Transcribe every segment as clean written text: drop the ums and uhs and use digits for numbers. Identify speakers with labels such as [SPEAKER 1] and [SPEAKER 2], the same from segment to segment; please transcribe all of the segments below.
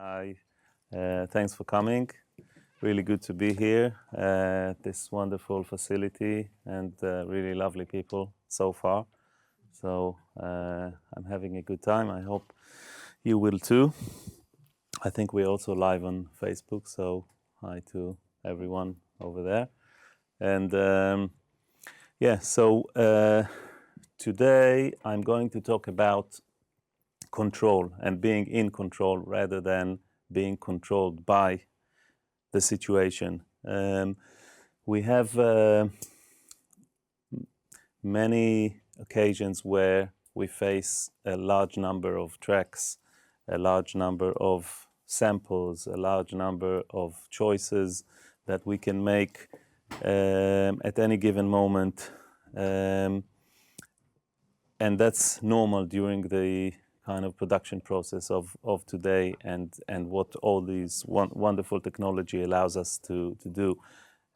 [SPEAKER 1] Hi, thanks for coming. Really good to be here at this wonderful facility and really lovely people so far. So I'm having a good time. I hope you will too. I think we're also live on Facebook, so hi to everyone over there. And today I'm going to talk about control and being in control rather than being controlled by the situation. We have many occasions where we face a large number of tracks, a large number of samples, a large number of choices that we can make at any given moment. And that's normal during the kind of production process of today and what all these wonderful technology allows us to do.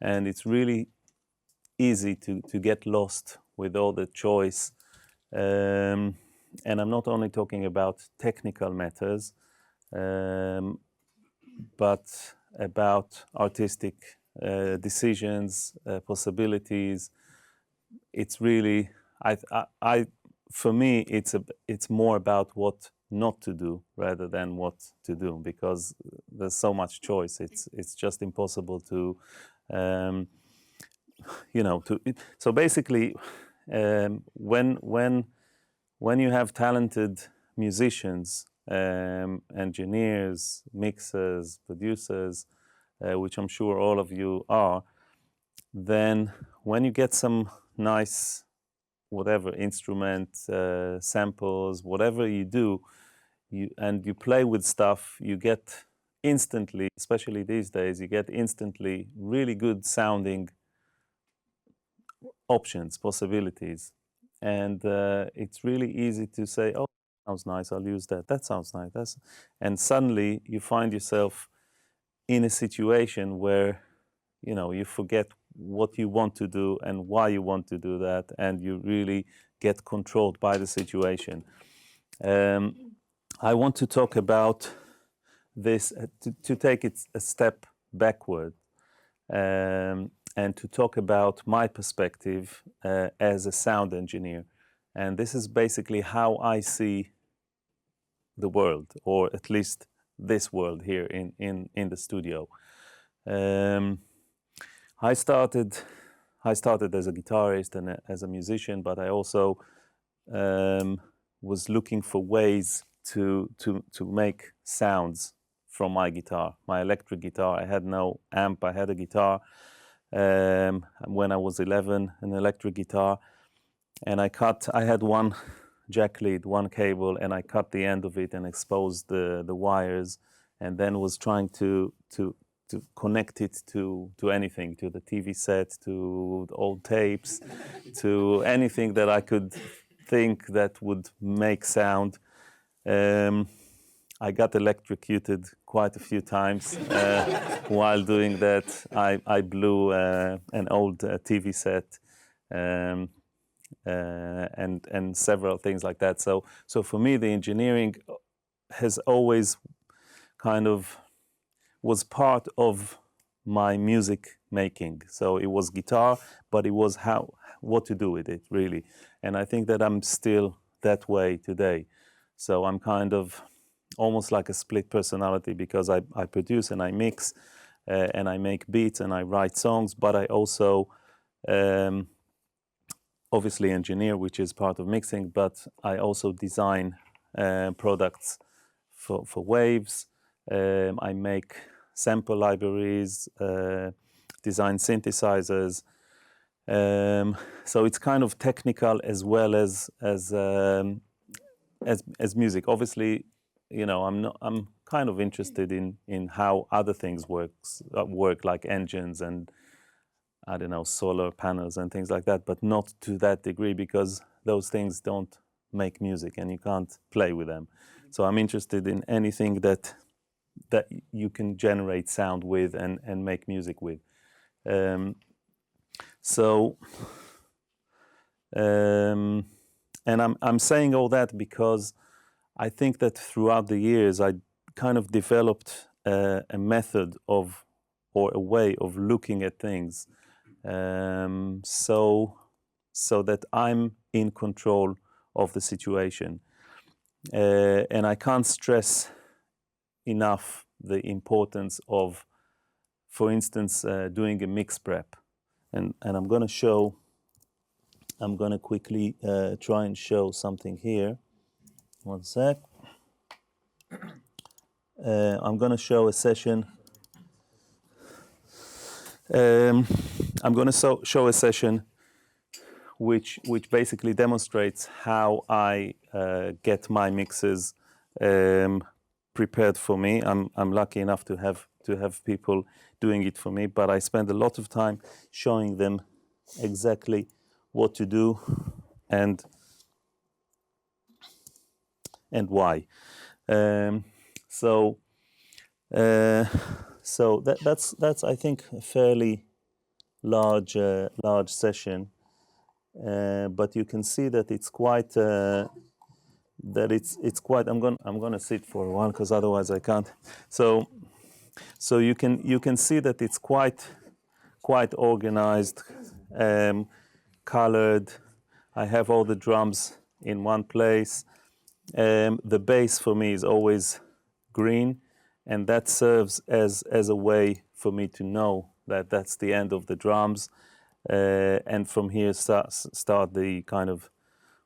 [SPEAKER 1] And it's really easy to get lost with all the choice. And I'm not only talking about technical matters, but about artistic decisions, possibilities. It's really, for me, it's more about what not to do rather than what to do, because there's so much choice. It's just impossible to, So basically, when you have talented musicians, engineers, mixers, producers, which I'm sure all of you are, then when you get some nice whatever instrument, samples, whatever you do, and you play with stuff, you get instantly, especially these days, you get instantly really good sounding options, possibilities. And it's really easy to say, oh, that sounds nice, I'll use that. That sounds nice. And suddenly you find yourself in a situation where, you forget what you want to do and why you want to do that, and you really get controlled by the situation. I want to talk about this, to take it a step backward, and to talk about my perspective as a sound engineer. And this is basically how I see the world, or at least this world here in the studio. I started as a guitarist and as a musician, but I also was looking for ways to make sounds from my guitar, my electric guitar. I had no amp. I had a guitar when I was 11, an electric guitar, and I had one jack lead, one cable, and I cut the end of it and exposed the wires, and then was trying to connect it to anything, to the TV set, to old tapes, to anything that I could think that would make sound. I got electrocuted quite a few times while doing that. I blew an old TV set and several things like that. So for me, the engineering has always kind of was part of my music making. So it was guitar, but it was what to do with it, really. And I think that I'm still that way today. So I'm kind of almost like a split personality, because I produce and I mix and I make beats and I write songs, but I also obviously engineer, which is part of mixing, but I also design products for waves. I make sample libraries, design synthesizers. So it's kind of technical as well as music. Obviously, I'm kind of interested in how other things work, like engines and I don't know, solar panels and things like that, but not to that degree, because those things don't make music and you can't play with them. So I'm interested in anything that you can generate sound with and make music with. And I'm saying all that because I think that throughout the years I kind of developed a method of, or a way of looking at things, so that I'm in control of the situation. And I can't stress enough the importance of, for instance, doing a mix prep. And I'm going to quickly try and show something here. One sec. I'm going to show a session. I'm going to show a session which basically demonstrates how I get my mixes prepared for me. I'm lucky enough to have people doing it for me, but I spend a lot of time showing them exactly what to do and why. So that's I think a fairly large session, but you can see that it's quite it's quite. I'm gonna sit for a while because otherwise I can't. So you can see that it's quite organized, colored. I have all the drums in one place. The bass for me is always green, and that serves as a way for me to know that that's the end of the drums, and from here start the kind of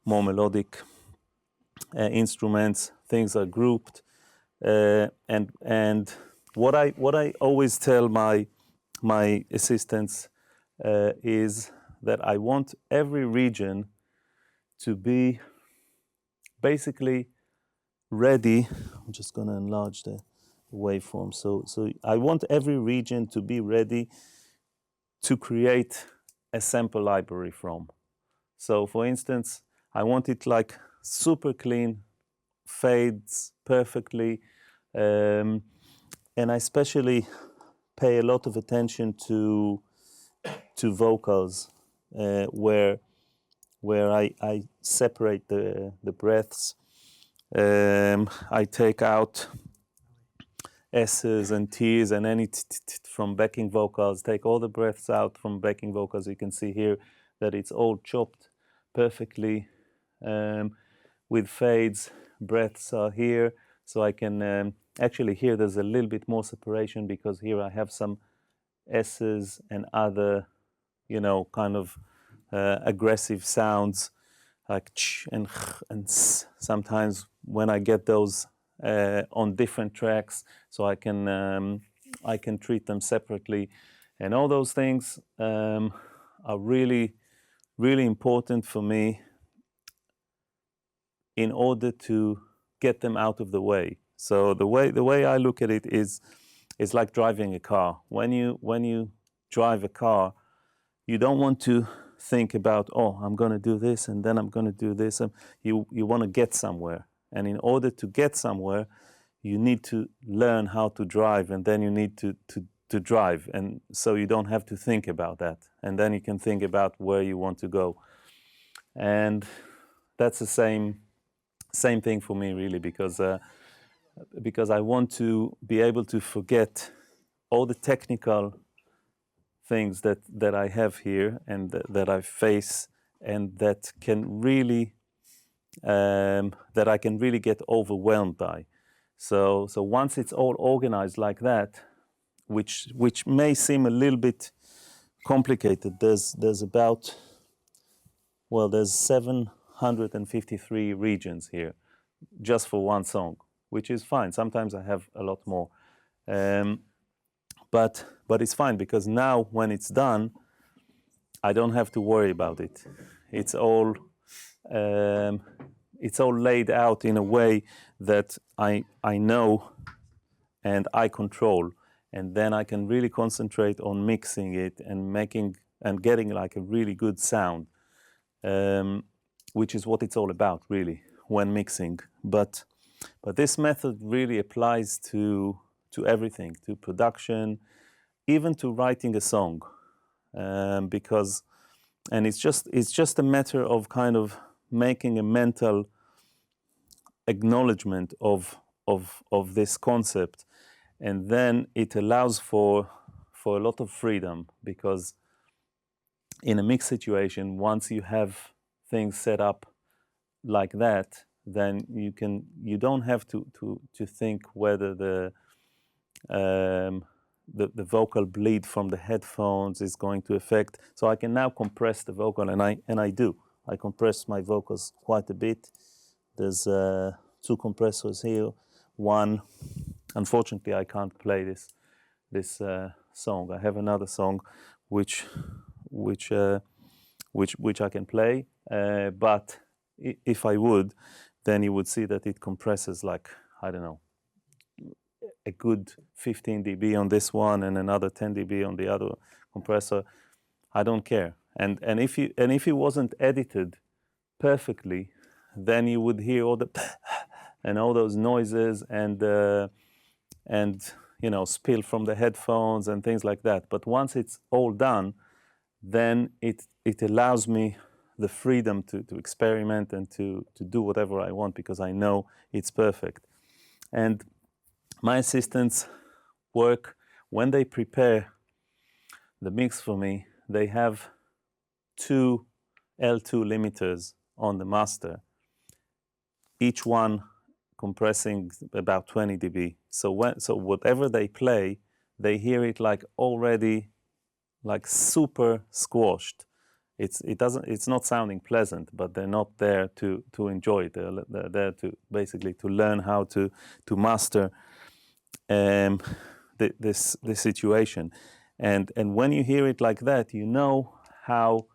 [SPEAKER 1] more melodic instruments. Things are grouped, and what I always tell my assistants is that I want every region to be basically ready. I'm just going to enlarge the waveform. So I want every region to be ready to create a sample library from. So for instance, I want it like super clean, fades perfectly, and I especially pay a lot of attention to vocals, where I separate the breaths. I take out S's and T's and any from backing vocals, take all the breaths out from backing vocals. You can see here that it's all chopped perfectly with fades. Breaths are here, so I can actually here there's a little bit more separation because here I have some S's and other, kind of aggressive sounds like ch and ch and s. Sometimes when I get those on different tracks, so I can treat them separately, and all those things are really important for me in order to get them out of the way. So the way I look at it is like driving a car. When you drive a car, you don't want to think about, oh, I'm going to do this and then I'm going to do this. You want to get somewhere, and in order to get somewhere, you need to learn how to drive, and then you need to drive, and so you don't have to think about that, and then you can think about where you want to go. And that's the same thing for me, really, because I want to be able to forget all the technical things that I have here and that I face, and that can really that I can really get overwhelmed by. So once it's all organized like that, which may seem a little bit complicated, there's about, well, there's 753 regions here just for one song, which is fine. Sometimes I have a lot more, but it's fine, because now when it's done, I don't have to worry about it. It's all laid out in a way that I know and I control, and then I can really concentrate on mixing it and getting like a really good sound, which is what it's all about, really, when mixing. But this method really applies to everything, to production, even to writing a song, because it's just a matter of kind of making a mental acknowledgement of of this concept, and then it allows for a lot of freedom, because in a mixed situation, once you have things set up like that, then you don't have to think whether the vocal bleed from the headphones is going to affect. So I can now compress the vocal, and I do. I compress my vocals quite a bit. There's 2 compressors here. One, unfortunately, I can't play this song. I have another song which I can play, but if I would, then you would see that it compresses like, I don't know, a good 15 dB on this one and another 10 dB on the other compressor. I don't care. And if it wasn't edited perfectly, then you would hear all the and all those noises and you know, spill from the headphones and things like that. But once it's all done, then it allows me the freedom to experiment and to do whatever I want, because I know it's perfect. And my assistants work, when they prepare the mix for me, they have 2 L2 limiters on the master, each one compressing about 20 dB. So whatever they play, they hear it like already like super squashed. It's not sounding pleasant, but they're not there to enjoy it. They're there to basically to learn how to master this situation. And when you hear it like that, you know how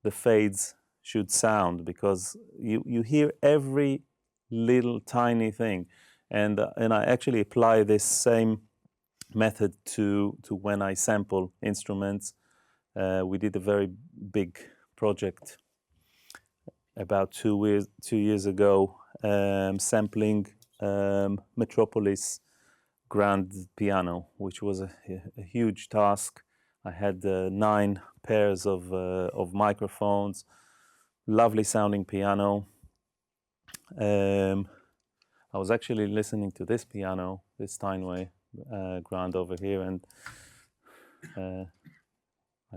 [SPEAKER 1] the fades should sound, because you hear every little tiny thing. And I actually apply this same method to when I sample instruments. We did a very big project about 2 years ago, sampling Metropolis grand piano, which was a huge task. I had 9 pairs of microphones, lovely sounding piano. I was actually listening to this piano, this Steinway grand over here, and I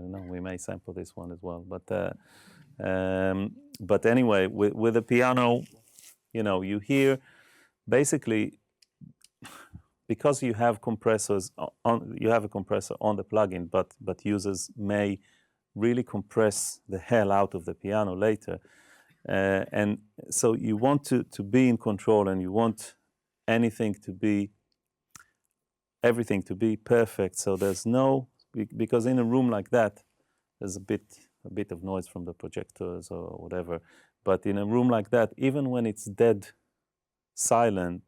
[SPEAKER 1] don't know, we may sample this one as well. But anyway, with the piano, you know, you hear basically, because you have compressors you have a compressor on the plugin, but users may really compress the hell out of the piano later. And so you want to be in control, and you want everything to be perfect. So there's no, because in a room like that, there's a bit of noise from the projectors or whatever. But in a room like that, even when it's dead silent,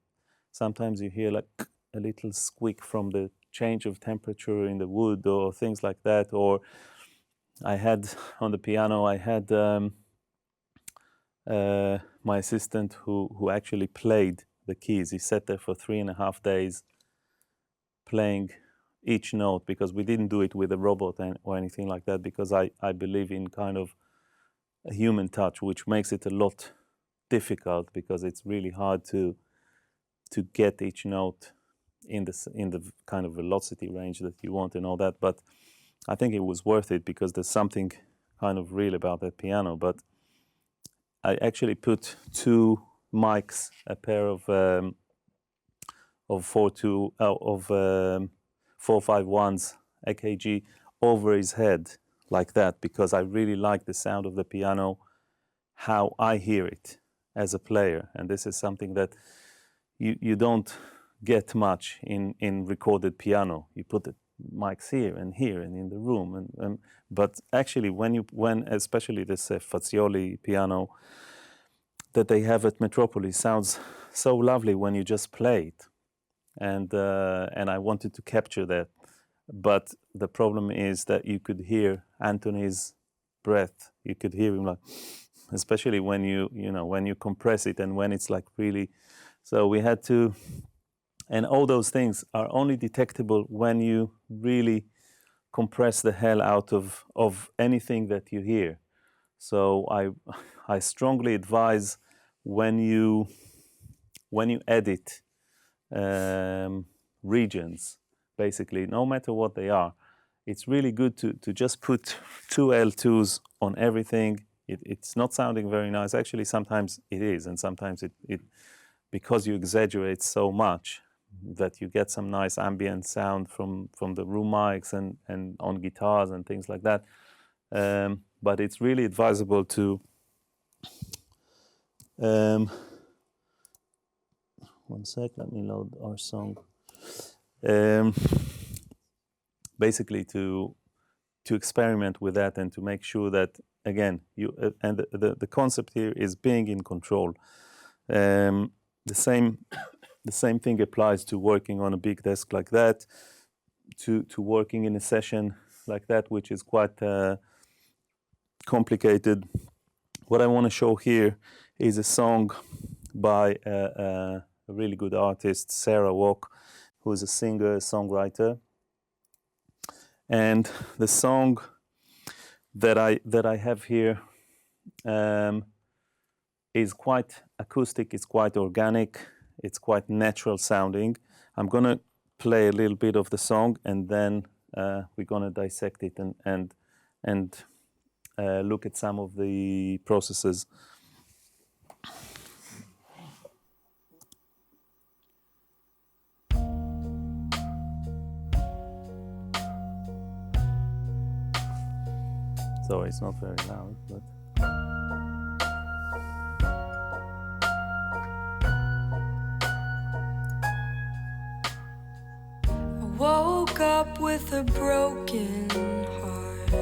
[SPEAKER 1] sometimes you hear like a little squeak from the change of temperature in the wood or things like that. Or I had on the piano, I had my assistant who actually played the keys. He sat there for 3.5 days playing each note, because we didn't do it with a robot or anything like that, because I believe in kind of a human touch, which makes it a lot difficult, because it's really hard to get each note in the kind of velocity range that you want and all that. But I think it was worth it, because there's something kind of real about that piano. But I actually put 2 mics, a pair of 451s AKG over his head like that, because I really like the sound of the piano, how I hear it as a player. And this is something that you don't get much in recorded piano. You put the mics here and in the room, but actually when especially this Fazioli piano that they have at Metropolis sounds so lovely when you just play it, and I wanted to capture that. But the problem is that you could hear Anthony's breath. You could hear him, like, especially when when you compress it and when it's like really. So we had to, and all those things are only detectable when you really compress the hell out of anything that you hear. So I strongly advise, when you edit regions, basically, no matter what they are. It's really good to just put 2 L2s on everything. It's not sounding very nice. Actually, sometimes it is, and sometimes it because you exaggerate so much that you get some nice ambient sound from the room mics and on guitars and things like that. But it's really advisable to one sec, let me load our song. Basically to experiment with that and to make sure that, again, you and the concept here is being in control. The same thing applies to working on a big desk like that, to working in a session like that, which is quite complicated. What I want to show here is a song by a really good artist, Sarah Walk, who is a singer, songwriter. And the song that I have here is quite acoustic, it's quite organic, it's quite natural sounding. I'm gonna play a little bit of the song, and then we're gonna dissect it and look at some of the processes. Sorry, it's not very loud, but...
[SPEAKER 2] I woke up with a broken heart.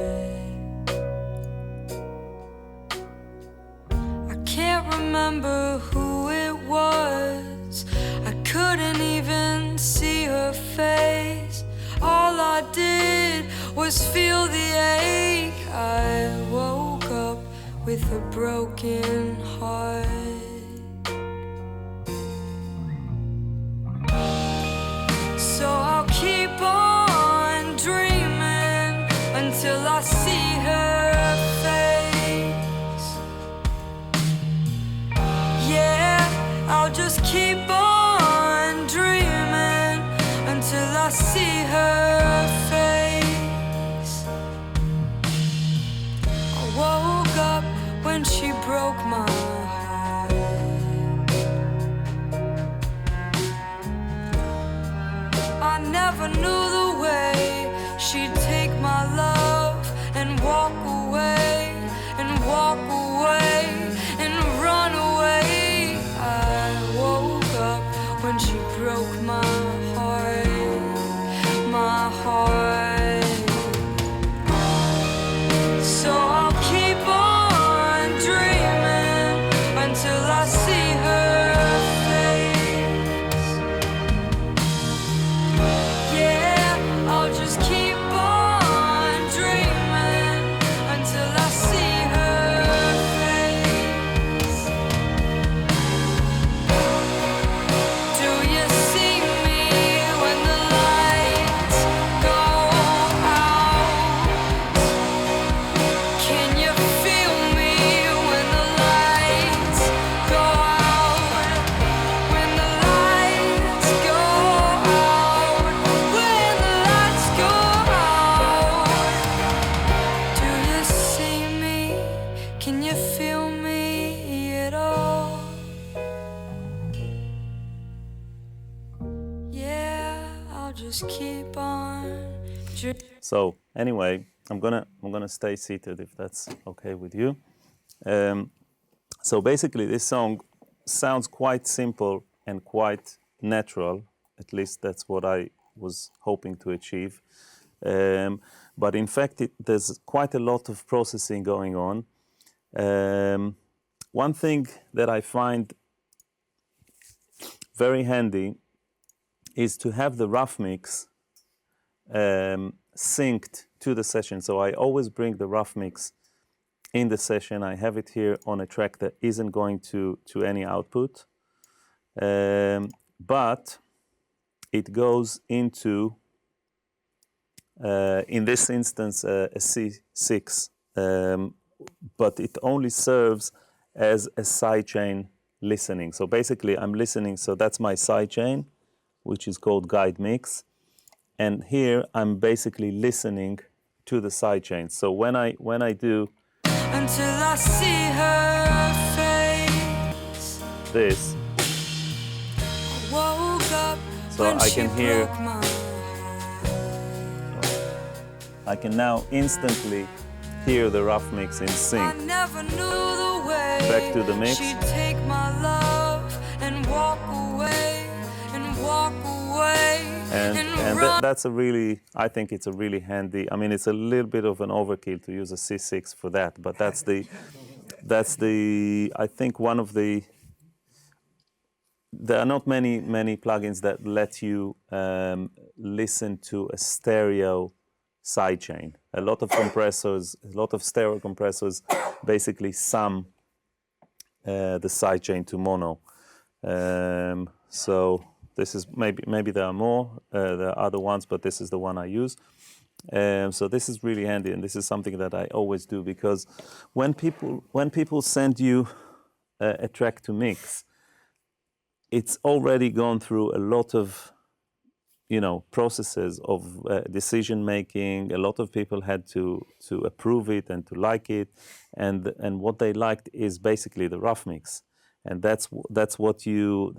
[SPEAKER 2] I can't remember who it was. I couldn't even see her face. All I did was feel the ache. I woke up with a broken heart. So I'll keep on dreaming until I see her face. Yeah, I'll just keep on dreaming until I see her face. I woke up when she broke my heart. I never knew the way she'd take my love and walk away and walk away and run away. I woke up when she broke my heart, my heart. So I'll keep on dreaming until I see her face. Yeah, I'll just keep on dreaming until I see her face. Do you see me when the lights go out? Can you feel me when the lights go out? When the lights go out, when the lights go out. Do you see me? Can you feel me at all? Yeah, I'll just keep on dreaming.
[SPEAKER 1] So anyway, I'm gonna stay seated if that's okay with you. So basically, this song sounds quite simple and quite natural. At least that's what I was hoping to achieve. But in fact, there's quite a lot of processing going on. One thing that I find very handy is to have the rough mix synced to the session. So I always bring the rough mix in the session. I have it here on a track that isn't going to any output. But it goes into, in this instance, a C6. But it only serves as a sidechain listening. So basically I'm listening, so that's my sidechain. which is called guide mix. And here I'm basically listening to the sidechains. So when I do
[SPEAKER 2] until I see her face,
[SPEAKER 1] this,
[SPEAKER 2] woke up
[SPEAKER 1] so
[SPEAKER 2] when
[SPEAKER 1] I
[SPEAKER 2] she
[SPEAKER 1] can hear,
[SPEAKER 2] broke my
[SPEAKER 1] I can now instantly hear the rough mix in
[SPEAKER 2] I
[SPEAKER 1] sync.
[SPEAKER 2] never knew the way.
[SPEAKER 1] Back to the mix.
[SPEAKER 2] She'd take my love and walk away and walk away
[SPEAKER 1] And
[SPEAKER 2] run.
[SPEAKER 1] that's a really, I think it's a really handy, I mean, it's a little bit of an overkill to use a C6 for that, but that's the, I think one of the, there are not many plugins that let you listen to a stereo sidechain. A lot of compressors, a lot of stereo compressors basically sum the sidechain to mono. So this is, maybe there are more, there are other ones, but this is the one I use. So this is really handy, and this is something that I always do, because when people send you a track to mix, it's already gone through a lot of, you know, processes of decision making. A lot of people had to approve it and to like it, and what they liked is basically the rough mix, and that's what you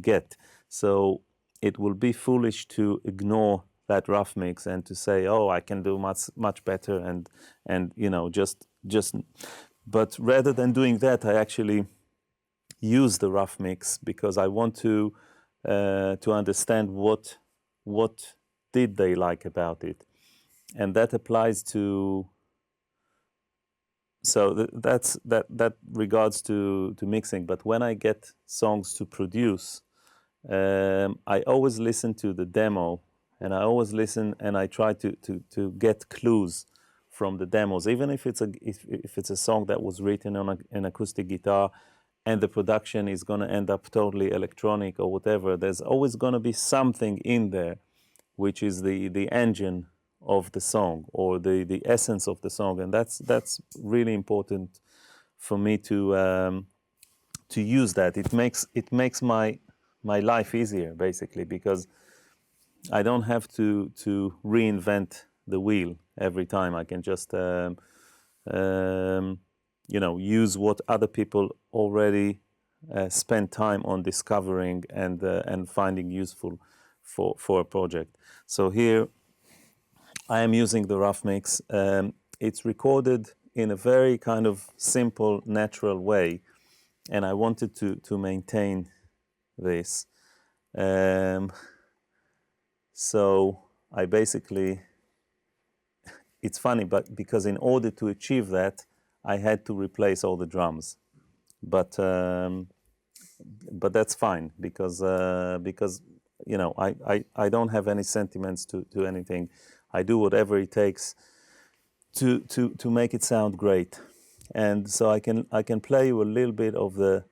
[SPEAKER 1] get. So it will be foolish to ignore that rough mix and to say, oh, I can do much better, and you know, just. But rather than doing that, I actually use the rough mix because I want to understand what did they like about it, and that applies to. So that regards to mixing. But when I get songs to produce, I always listen to the demo, and I always listen and I try to get clues from the demos, even if it's a song that was written on an acoustic guitar, and the production is going to end up totally electronic or whatever. There's always going to be something in there, which is the engine of the song, or the essence of the song, and that's really important for me to use that. It makes my life easier, basically, because I don't have to reinvent the wheel every time. I can just you know, use what other people already spend time on discovering and finding useful for a project. So here I am using the rough mix. It's recorded in a very kind of simple, natural way, and I wanted to maintain this. So I basically, it's funny, but because in order to achieve that, I had to replace all the drums, but that's fine because you know, I don't have any sentiments to anything. I do whatever it takes to make it sound great, and so I can play you a little bit of the.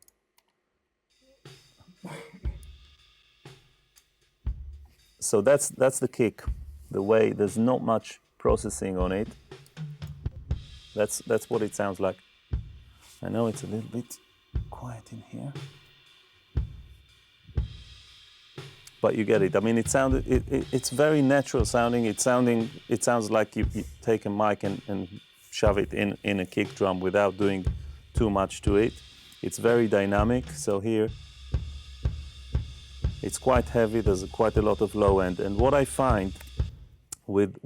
[SPEAKER 1] So that's the kick, the way there's not much processing on it. That's what it sounds like. I know it's a little bit quiet in here, but you get it. I mean, it's very natural sounding. It sounds like you take a mic and shove it in a kick drum without doing too much to it. It's very dynamic. So here, it's quite heavy. There's quite a lot of low end. And what I find with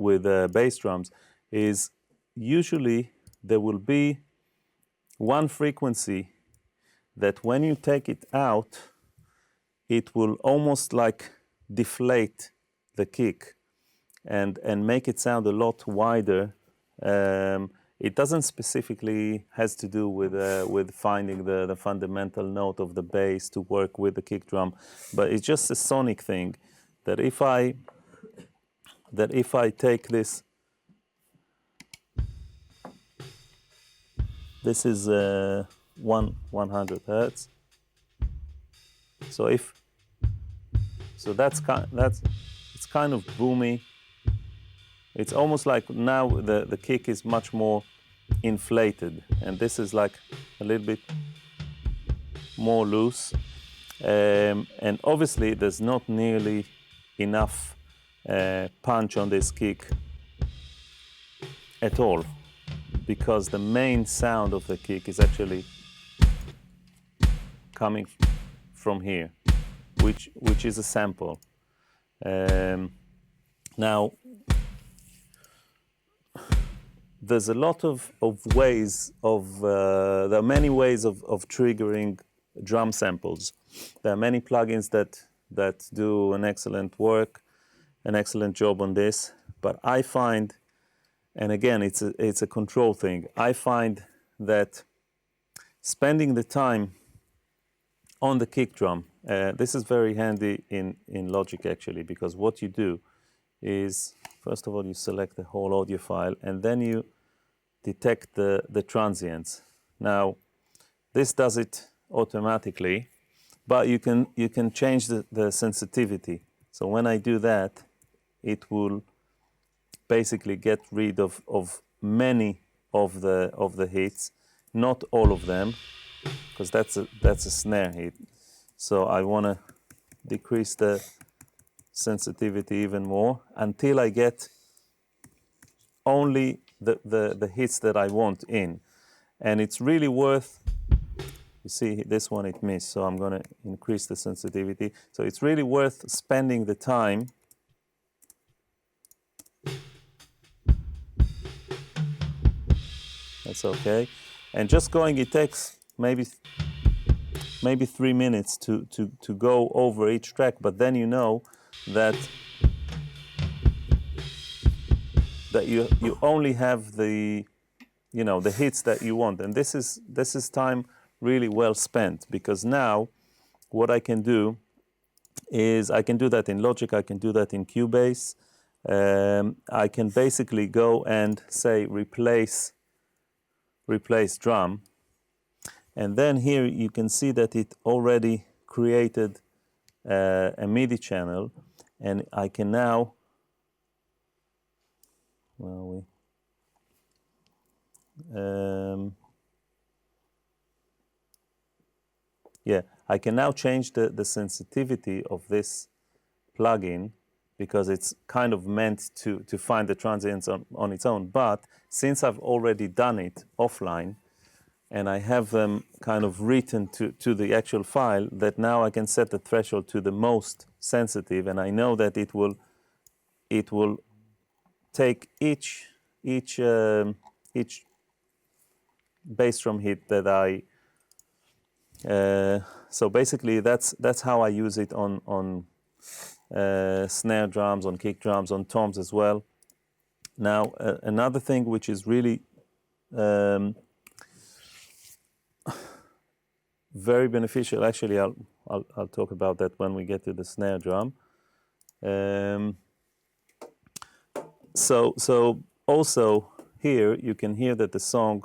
[SPEAKER 1] bass drums is usually there will be one frequency that when you take it out, it will almost like deflate the kick and make it sound a lot wider. It doesn't specifically has to do with finding the fundamental note of the bass to work with the kick drum, but it's just a sonic thing that if I take this. This is 100 hertz. So that's it's kind of boomy. It's almost like now the kick is much more inflated, and this is like a little bit more loose. And obviously there's not nearly enough punch on this kick at all, because the main sound of the kick is actually coming from here, which is a sample. Now, there's a lot of ways of, there are many ways of triggering drum samples. There are many plugins that do an excellent job on this, but I find, and again, it's a control thing, I find that spending the time on the kick drum, this is very handy in Logic actually, because what you do is, first of all, you select the whole audio file, and then you detect the transients. Now, this does it automatically, but you can change the sensitivity. So when I do that, it will basically get rid of many of the hits, not all of them, because that's a snare hit. So I want to decrease the sensitivity even more until I get only the hits that I want in. And it's really worth, you see this one it missed, so I'm going to increase the sensitivity. So it's really worth spending the time that's okay. And just going, it takes maybe 3 minutes to go over each track, but then you know that you only have the hits that you want, and this is time really well spent, because now what I can do is I can do that in Logic, I can do that in Cubase. I can basically go and say replace drum, and then here you can see that it already created a MIDI channel, and I can now, I can now change the sensitivity of this plugin, because it's kind of meant to find the transients on its own. But since I've already done it offline, and I have them kind of written to the actual file, that now I can set the threshold to the most sensitive, and I know that it will take each bass drum hit that I. So basically, that's how I use it on snare drums, on kick drums, on toms as well. Now, another thing which is really very beneficial. Actually, I'll talk about that when we get to the snare drum. So also here you can hear that the song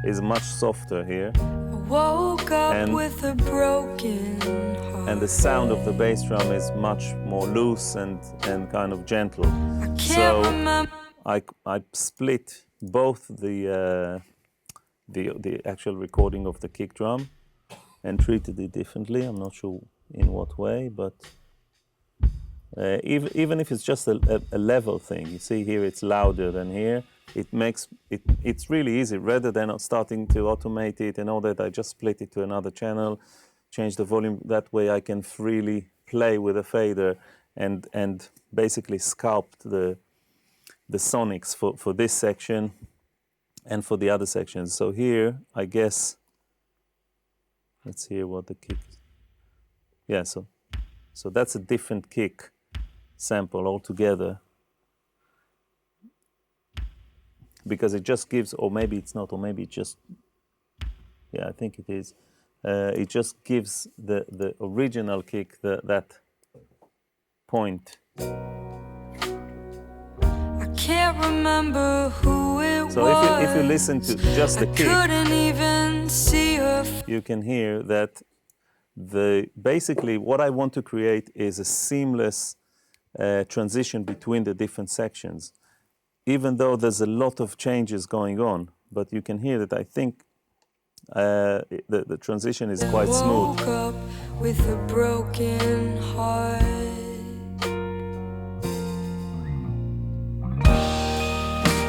[SPEAKER 1] is much softer here.
[SPEAKER 2] Woke up with a broken heart.
[SPEAKER 1] And the sound of the bass drum is much more loose and kind of gentle. So I split both the actual recording of the kick drum and treated it differently. I'm not sure in what way, but even if it's just a level thing, you see here it's louder than here. It's really easy. Rather than starting to automate it and all that, I just split it to another channel, change the volume. That way I can freely play with a fader and basically sculpt the sonics for this section and for the other sections. So here, I guess, let's hear what the kick is. Yeah, so that's a different kick sample altogether, because it just gives, or maybe it's not, or maybe it just, yeah, I think it is. It just gives the original kick that point.
[SPEAKER 2] I can't remember who it was.
[SPEAKER 1] So if you listen to just the kick,
[SPEAKER 2] couldn't even see her.
[SPEAKER 1] You can hear that basically what I want to create is a seamless transition between the different sections, even though there's a lot of changes going on. But you can hear that I think the transition is quite smooth.
[SPEAKER 2] Woke up with a broken heart.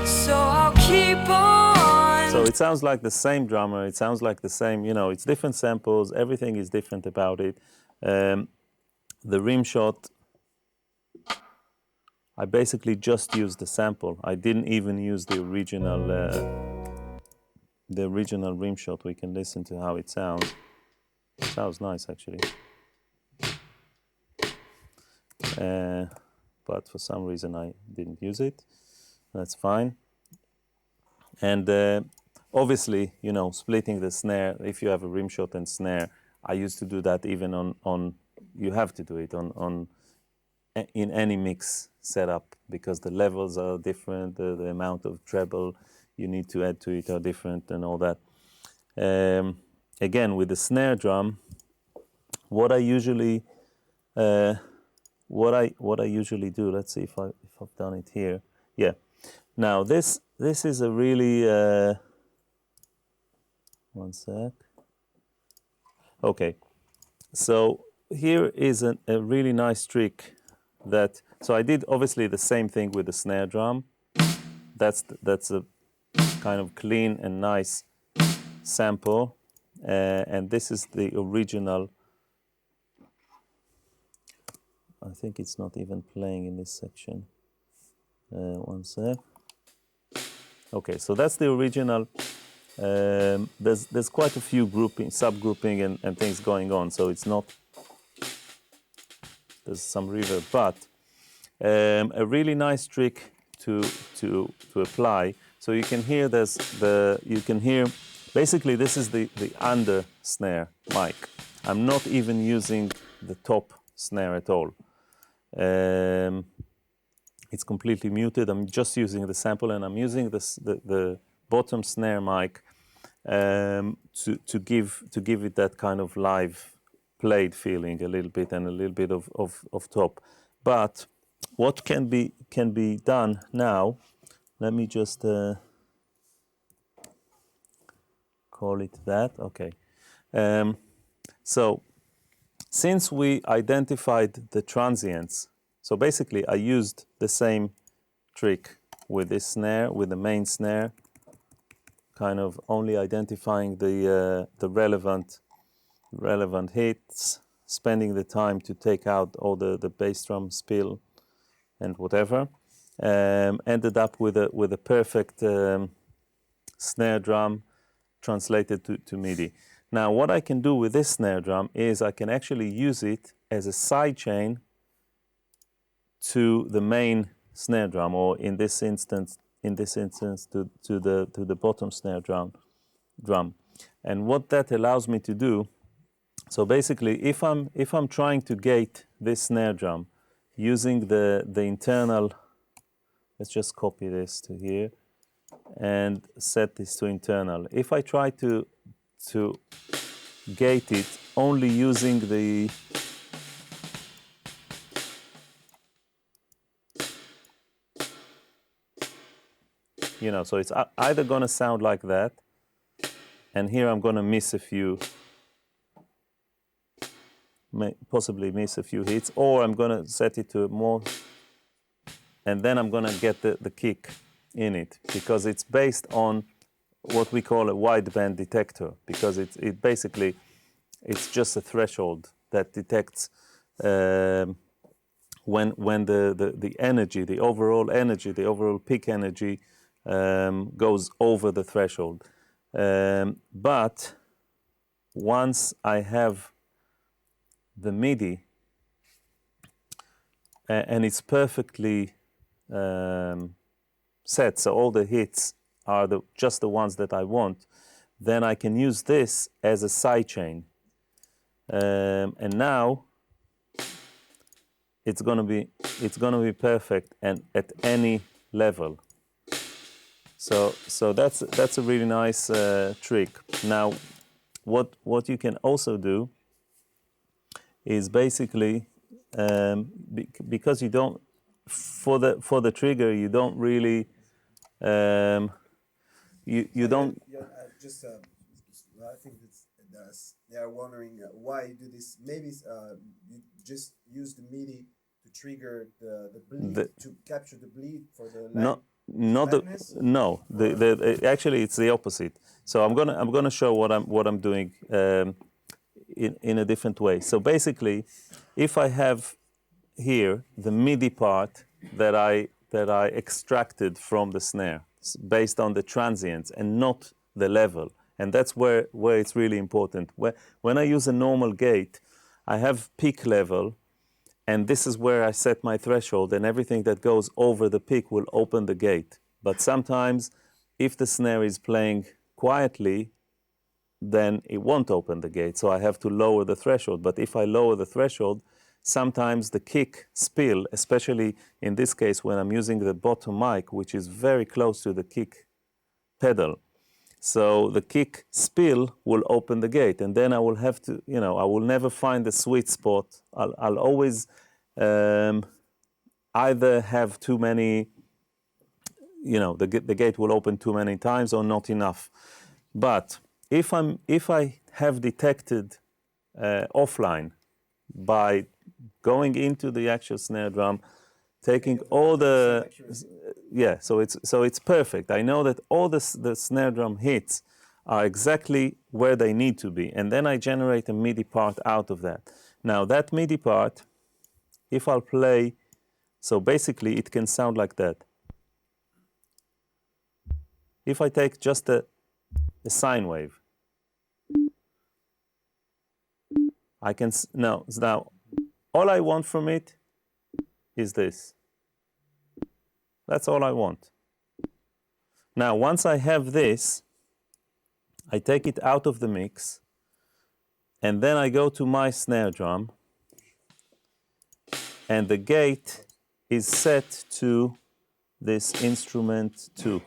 [SPEAKER 2] So I'll keep on.
[SPEAKER 1] So it sounds like the same drummer, it sounds like the same, you know, it's different samples, everything is different about it. The rim shot, I basically just used the sample. I didn't even use the original rim shot. We can listen to how it sounds. It sounds nice, actually. But for some reason I didn't use it. That's fine. And obviously, you know, splitting the snare, if you have a rim shot and snare, I used to do that even on you have to do it in any mix setup, because the levels are different, the amount of treble you need to add to it are different and all that. Again, with the snare drum, what I usually do, let's see if I've done it here. Yeah. Now this is a really one sec. Okay. So here is a really nice trick that, so I did obviously the same thing with the snare drum. That's a kind of clean and nice sample, and this is the original. I think it's not even playing in this section. One sec. Okay, so that's the original. There's quite a few subgrouping and things going on, so it's not. There's some reverb, but a really nice trick to apply. So you can hear basically this is the under snare mic. I'm not even using the top snare at all. It's completely muted. I'm just using the sample, and I'm using the bottom snare mic to give it that kind of live played feeling a little bit, and a little bit of top. But what can be done now? Let me just call it that. Okay. So since we identified the transients, so basically I used the same trick with this snare, with the main snare, kind of only identifying the relevant hits, spending the time to take out all the bass drum spill and whatever. Ended up with a perfect snare drum translated to MIDI. Now what I can do with this snare drum is I can actually use it as a side chain to the main snare drum, or in this instance to the bottom snare drum. And what that allows me to do, so basically if I'm trying to gate this snare drum using the internal, let's just copy this to here and set this to internal. If I try to gate it only using the so it's either going to sound like that, and here I'm going to miss a few, possibly miss a few hits, or I'm going to set it to more, and then I'm going to get the kick in it, because it's based on what we call a wideband detector, because it basically, it's just a threshold that detects when the energy, the overall peak energy goes over the threshold. But once I have the MIDI and it's perfectly set, so all the hits are just the ones that I want, then I can use this as a sidechain. And now it's gonna be perfect and at any level. So that's a really nice trick. Now, what you can also do is basically because you don't, for the trigger, you don't really you don't.
[SPEAKER 3] Yeah, I think they are wondering why you do this. Maybe you just use the MIDI to trigger the bleed, to capture the bleed for the
[SPEAKER 1] actually it's the opposite. So I'm gonna show what I'm doing in a different way. So basically, if I have here the MIDI part that I extracted from the snare based on the transients and not the level, and that's where it's really important. When I use a normal gate, I have peak level, and this is where I set my threshold, and everything that goes over the peak will open the gate. But sometimes, if the snare is playing quietly, then it won't open the gate, so I have to lower the threshold. But if I lower the threshold, sometimes the kick spill, especially in this case when I'm using the bottom mic, which is very close to the kick pedal. So the kick spill will open the gate, and then I will have to, I will never find the sweet spot. I'll always either have too many, the gate will open too many times or not enough. But if I have detected offline by going into the actual snare drum, taking all the so it's perfect. I know that all the snare drum hits are exactly where they need to be, and then I generate a MIDI part out of that. Now that MIDI part, if I'll play, so basically it can sound like that. If I take just a sine wave, I can now all I want from it is this. That's all I want. Now, once I have this, I take it out of the mix, and then I go to my snare drum, and the gate is set to this instrument 2.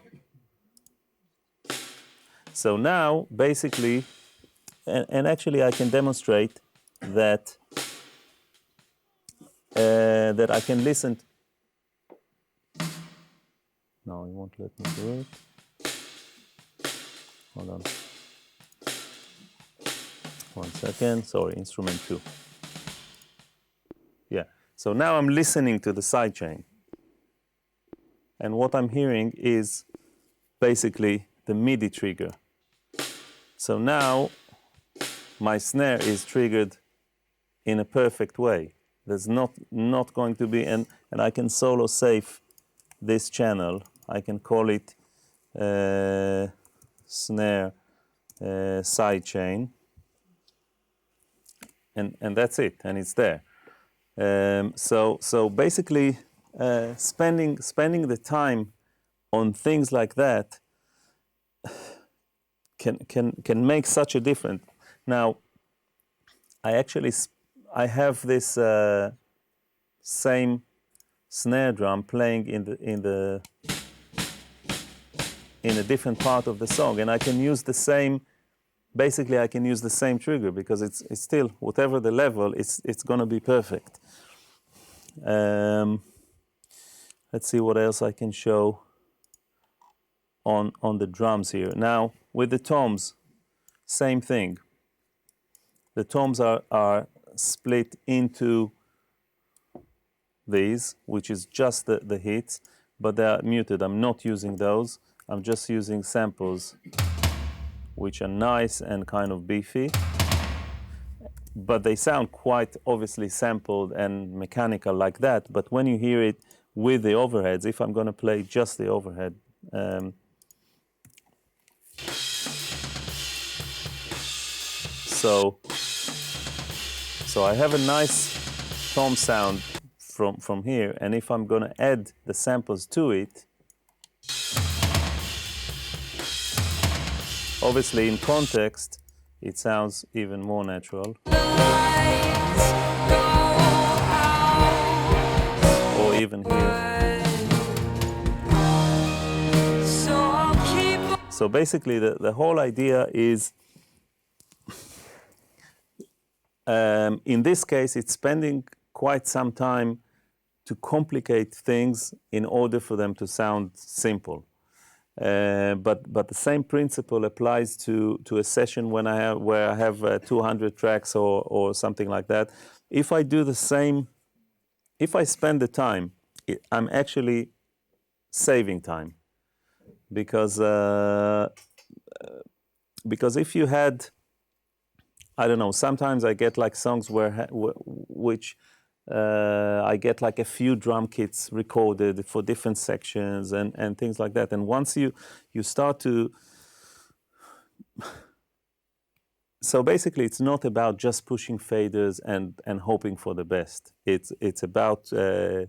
[SPEAKER 1] So now, basically, and actually I can demonstrate that that I can listen. No, it won't let me do it. Hold on. 1 second. Sorry, instrument 2. Yeah. So now I'm listening to the sidechain. And what I'm hearing is basically the MIDI trigger. So now my snare is triggered in a perfect way. There's not going to be, and I can solo save this channel. I can call it snare sidechain, and that's it, and it's there. So basically, spending the time on things like that can make such a difference. Now, I have this same snare drum playing in a different part of the song, and I can use the same. Basically, I can use the same trigger because it's still, whatever the level, it's going to be perfect. Let's see what else I can show on the drums here. Now, with the toms, same thing. The toms are split into these, which is just the hits, but they are muted. I'm not using those. I'm just using samples, which are nice and kind of beefy, but they sound quite obviously sampled and mechanical like that. But when you hear it with the overheads, if I'm going to play just the overhead, so I have a nice tom sound from here, and if I'm going to add the samples to it, obviously in context, it sounds even more natural. Or even here. So basically the whole idea is, in this case, it's spending quite some time to complicate things in order for them to sound simple. But the same principle applies to a session where I have 200 tracks or something like that. If I do the same, if I spend the time, I'm actually saving time, because if you had, I don't know, sometimes I get like songs which I get like a few drum kits recorded for different sections and things like that. And once you start to, so basically it's not about just pushing faders and hoping for the best. It's about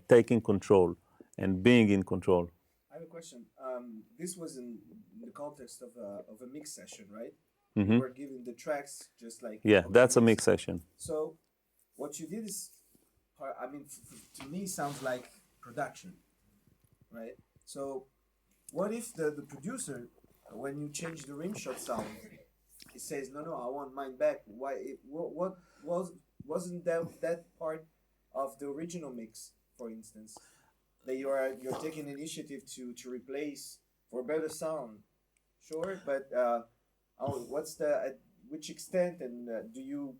[SPEAKER 1] taking control and being in control.
[SPEAKER 3] I have a question. This was in the context of a mix session, right?
[SPEAKER 1] Mm-hmm.
[SPEAKER 3] You were given the tracks just like...
[SPEAKER 1] Yeah, that's a mix session.
[SPEAKER 3] So what you did is, I mean, to me sounds like production, right? So what if the producer, when you change the rim shot sound, he says, no, I want mine back. Why? Wasn't that part of the original mix, for instance, that you're taking initiative to replace for better sound? Sure, but what's at which extent, and do you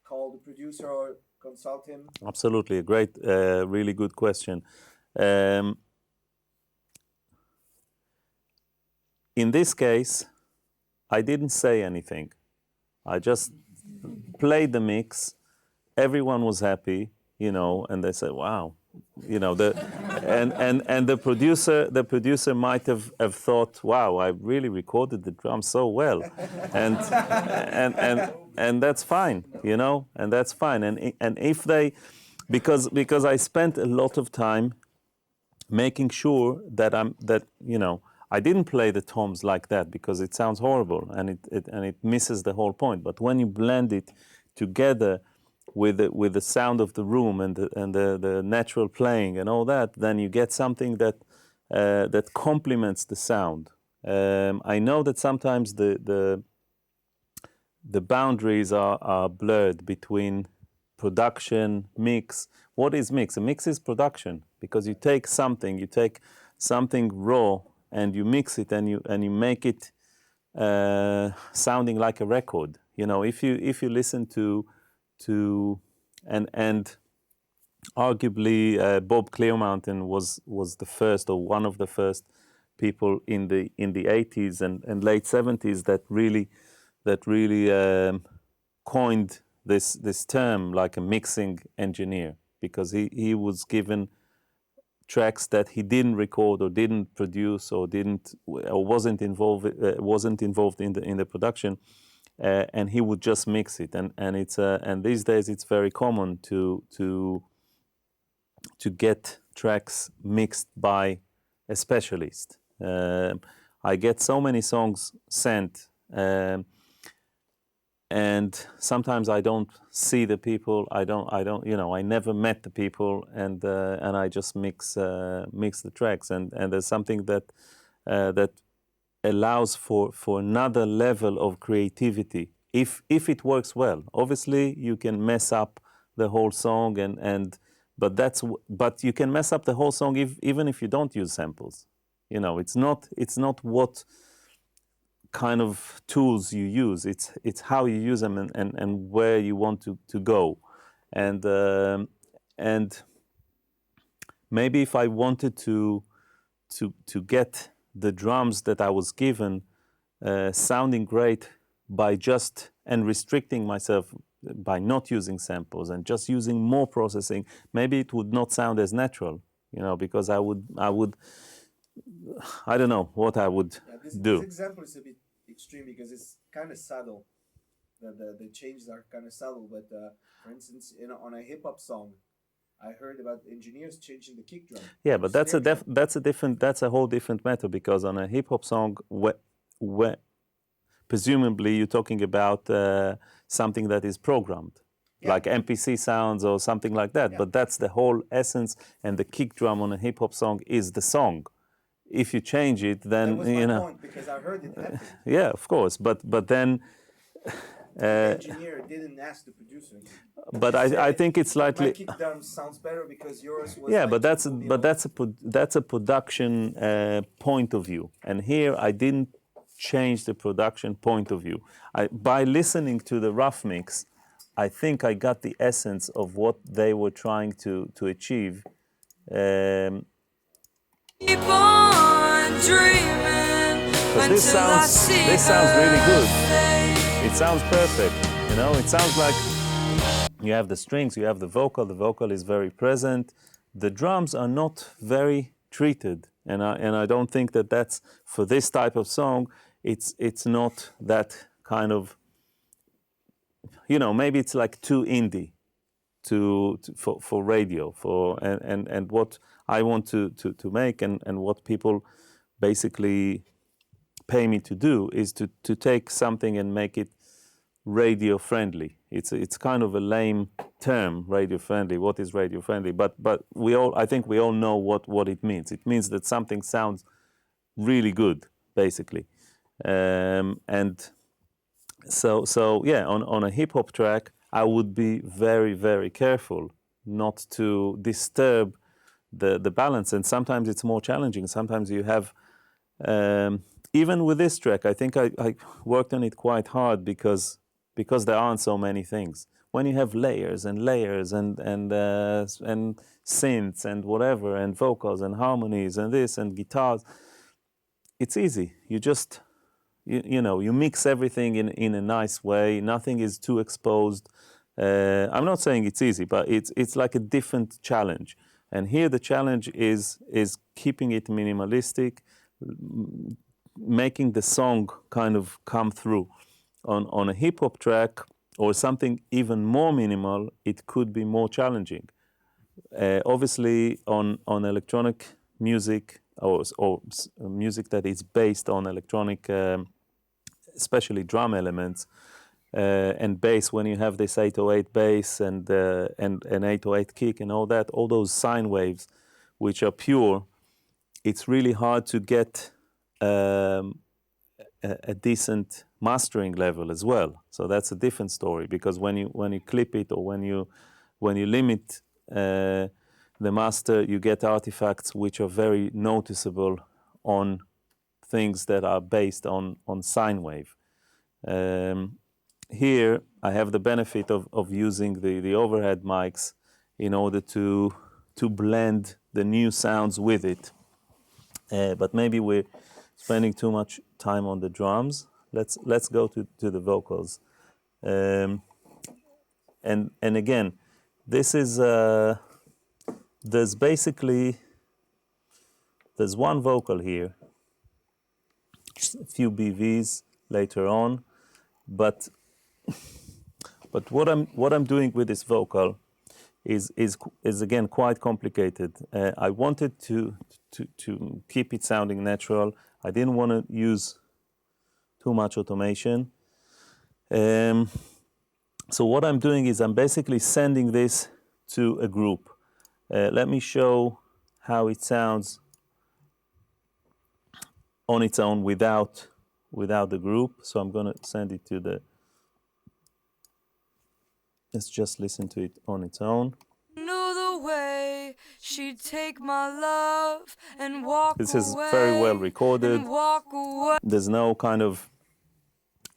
[SPEAKER 3] call the producer or consult him?
[SPEAKER 1] Absolutely, a great, really good question. In this case, I didn't say anything. I just played the mix. Everyone was happy, and they said, "Wow," and the producer might have thought, "Wow, I really recorded the drums so well," and that's fine, and that's fine. And if they, because I spent a lot of time making sure that I didn't play the toms like that, because it sounds horrible and it misses the whole point. But when you blend it together with the sound of the room and the natural playing and all that, then you get something that complements the sound. I know that sometimes the boundaries are blurred between production, mix. What is mix? A mix is production, because you take something raw and you mix it and you make it sounding like a record. If you listen to and arguably Bob Clearmountain was the first, or one of the first people in the 80s and late 70s that really coined this term, like a mixing engineer, because he was given tracks that he didn't record or didn't produce or wasn't involved in the production, and he would just mix it. And these days it's very common to get tracks mixed by a specialist. I get so many songs sent, and sometimes I don't see the people. I never met the people, and I just mix the tracks. And there's something that allows for another level of creativity if it works well. Obviously, you can mess up the whole song, but you can mess up the whole song even if you don't use samples. It's not what kind of tools you use. It's how you use them and where you want to go. And maybe if I wanted to get the drums that I was given sounding great and restricting myself by not using samples and just using more processing, maybe it would not sound as natural, because I would I don't know what I would do.
[SPEAKER 3] This example is a bit extreme because it's kind of subtle. The changes are kind of subtle, but for instance, on a hip hop song, I heard about engineers changing the kick drum.
[SPEAKER 1] Yeah, but that's a whole different matter, because on a hip hop song, where presumably you're talking about something that is programmed, like MPC sounds or something like that. Yeah. But that's the whole essence, and the kick drum on a hip hop song is the song. If you change it, then
[SPEAKER 3] that was my point, because I heard it happen.
[SPEAKER 1] Yeah, of course, but then
[SPEAKER 3] The engineer didn't ask the producer.
[SPEAKER 1] But I think it's
[SPEAKER 3] My
[SPEAKER 1] slightly.
[SPEAKER 3] kick drum sounds better because yours was.
[SPEAKER 1] Yeah,
[SPEAKER 3] like
[SPEAKER 1] but
[SPEAKER 3] too,
[SPEAKER 1] that's a production point of view, and here I didn't change the production point of view. By listening to the rough mix, I think I got the essence of what they were trying to achieve.
[SPEAKER 2] Keep on dreaming
[SPEAKER 1] Because this sounds really good. It sounds perfect, you know. It sounds like you have the strings, you have the vocal. The vocal is very present. The drums are not very treated, and I don't think that that's for this type of song. It's not that kind of, you know. Maybe it's like too indie for radio, and what I want to make and what people basically pay me to do is to take something and make it radio friendly. It's kind of a lame term, radio friendly. What is radio friendly? But I think we all know what it means. It means that something sounds really good, basically. And so yeah, on a hip hop track, I would be very, very careful not to disturb the balance. And sometimes it's more challenging. Sometimes you have, even with this track, I think I worked on it quite hard because there aren't so many things. When you have layers and layers and synths and whatever and vocals and harmonies and this and guitars, it's easy. You just you mix everything in a nice way. Nothing is too exposed. I'm not saying it's easy, but it's like a different challenge. And here the challenge is keeping it minimalistic, making the song kind of come through. On a hip hop track or something even more minimal, it could be more challenging. Obviously, on electronic music or music that is based on electronic, especially drum elements and bass, when you have this 808 bass and 808 kick and all that, all those sine waves, which are pure, it's really hard to get a decent mastering level as well. So that's a different story, because when you clip it or when you limit the master, you get artifacts which are very noticeable on things that are based on sine wave. Here I have the benefit of using the overhead mics in order to blend the new sounds with it. But maybe we're spending too much time on the drums. Let's go to the vocals. And again, this is there's one vocal here, a few BVs later on, but what I'm doing with this vocal is again quite complicated. I wanted to keep it sounding natural. I didn't want to use too much automation. So what I'm doing is I'm basically sending this to a group. Let me show how it sounds on its own without the group. So I'm going to send it to the... Let's just listen to it on its own.
[SPEAKER 2] Knew the way she'd take my love and walk
[SPEAKER 1] This is
[SPEAKER 2] away,
[SPEAKER 1] very well recorded.
[SPEAKER 2] and walk away.
[SPEAKER 1] There's no kind of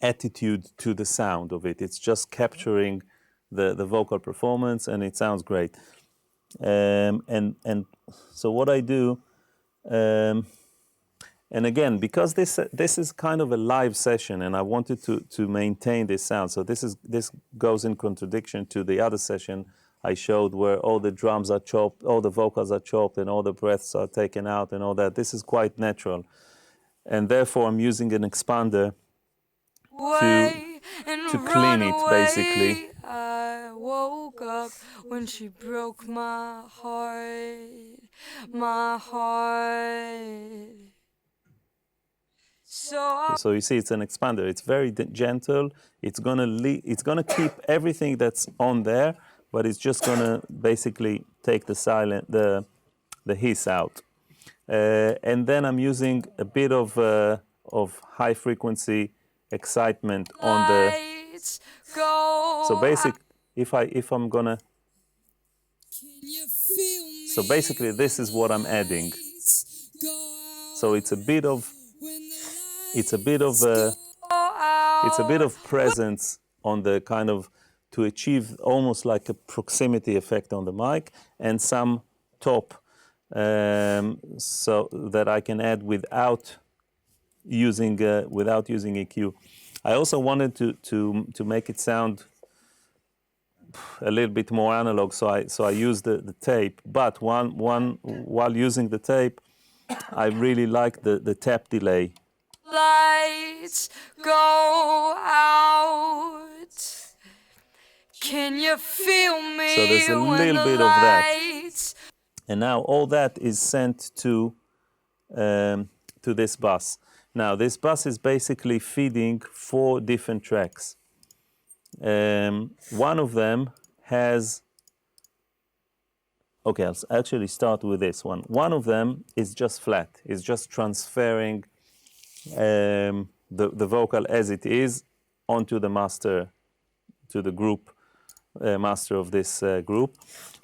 [SPEAKER 1] attitude to the sound of it. It's just capturing the vocal performance, and it sounds great. And so what I do, and again, because this is kind of a live session, and I wanted to maintain this sound. So this goes in contradiction to the other session I showed, where all the drums are chopped, all the vocals are chopped, and all the breaths are taken out, and all that. This is quite natural, and therefore I'm using an expander to clean it, basically.
[SPEAKER 2] I woke up when she broke my heart, my heart. So
[SPEAKER 1] you see, it's an expander. It's very gentle. It's gonna keep everything that's on there, but it's just gonna basically take the hiss out. And then I'm using a bit of high frequency excitement on the
[SPEAKER 2] lights go
[SPEAKER 1] So basic,
[SPEAKER 2] out,
[SPEAKER 1] if I'm gonna,
[SPEAKER 2] you feel me
[SPEAKER 1] so basically this is what I'm adding.
[SPEAKER 2] go out
[SPEAKER 1] So it's a bit of,
[SPEAKER 2] when the
[SPEAKER 1] it's a bit of,
[SPEAKER 2] lights go out.
[SPEAKER 1] it's a bit of presence on the kind of, to achieve almost like a proximity effect on the mic, and some top, so that I can add without using EQ. I also wanted to make it sound a little bit more analog, so I used the tape. But while using the tape, I really like the tap delay.
[SPEAKER 2] Lights go out. Can you feel me
[SPEAKER 1] So there's a
[SPEAKER 2] when
[SPEAKER 1] little
[SPEAKER 2] the
[SPEAKER 1] bit of that.
[SPEAKER 2] lights
[SPEAKER 1] And now all that is sent to this bus. Now this bus is basically feeding 4 different tracks. One of them has, okay, I'll actually start with this one. One of them is just flat. It's just transferring the vocal as it is onto the master, to the group master of this group.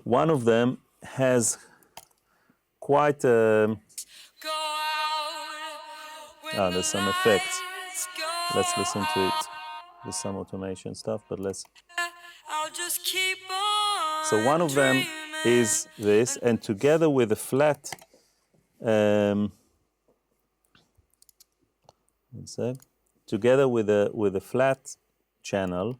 [SPEAKER 1] One of them has quite a,
[SPEAKER 2] go out when
[SPEAKER 1] there's some effects.
[SPEAKER 2] lights go
[SPEAKER 1] Let's listen to it. There's some automation stuff, but let's.
[SPEAKER 2] I'll just keep on
[SPEAKER 1] So one of them
[SPEAKER 2] dreaming.
[SPEAKER 1] is this, and together with the flat, one sec, together with the flat channel,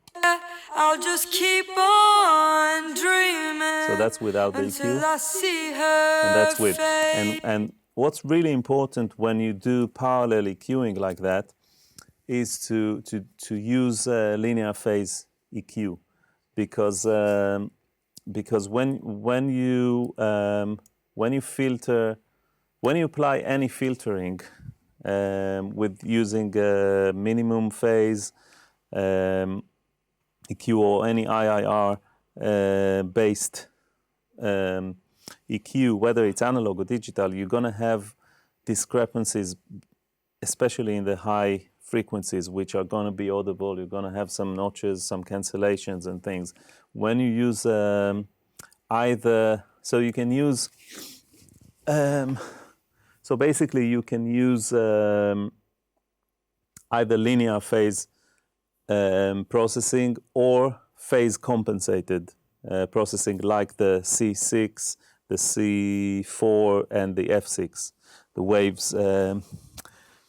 [SPEAKER 2] I'll just keep on dreaming.
[SPEAKER 1] so that's without the
[SPEAKER 2] until
[SPEAKER 1] EQ,
[SPEAKER 2] I see her
[SPEAKER 1] and that's with.
[SPEAKER 2] face.
[SPEAKER 1] And what's really important when you do parallel EQing like that is to use linear phase EQ, because when you filter, when you apply any filtering with using minimum phase EQ or any IIR based EQ, whether it's analog or digital, you're gonna have discrepancies, especially in the high frequencies, which are going to be audible. You're going to have some notches, some cancellations and things. When you use either, so you can use, so basically you can use either linear phase processing or phase compensated processing, like the C6, the C4, and the F6, the Waves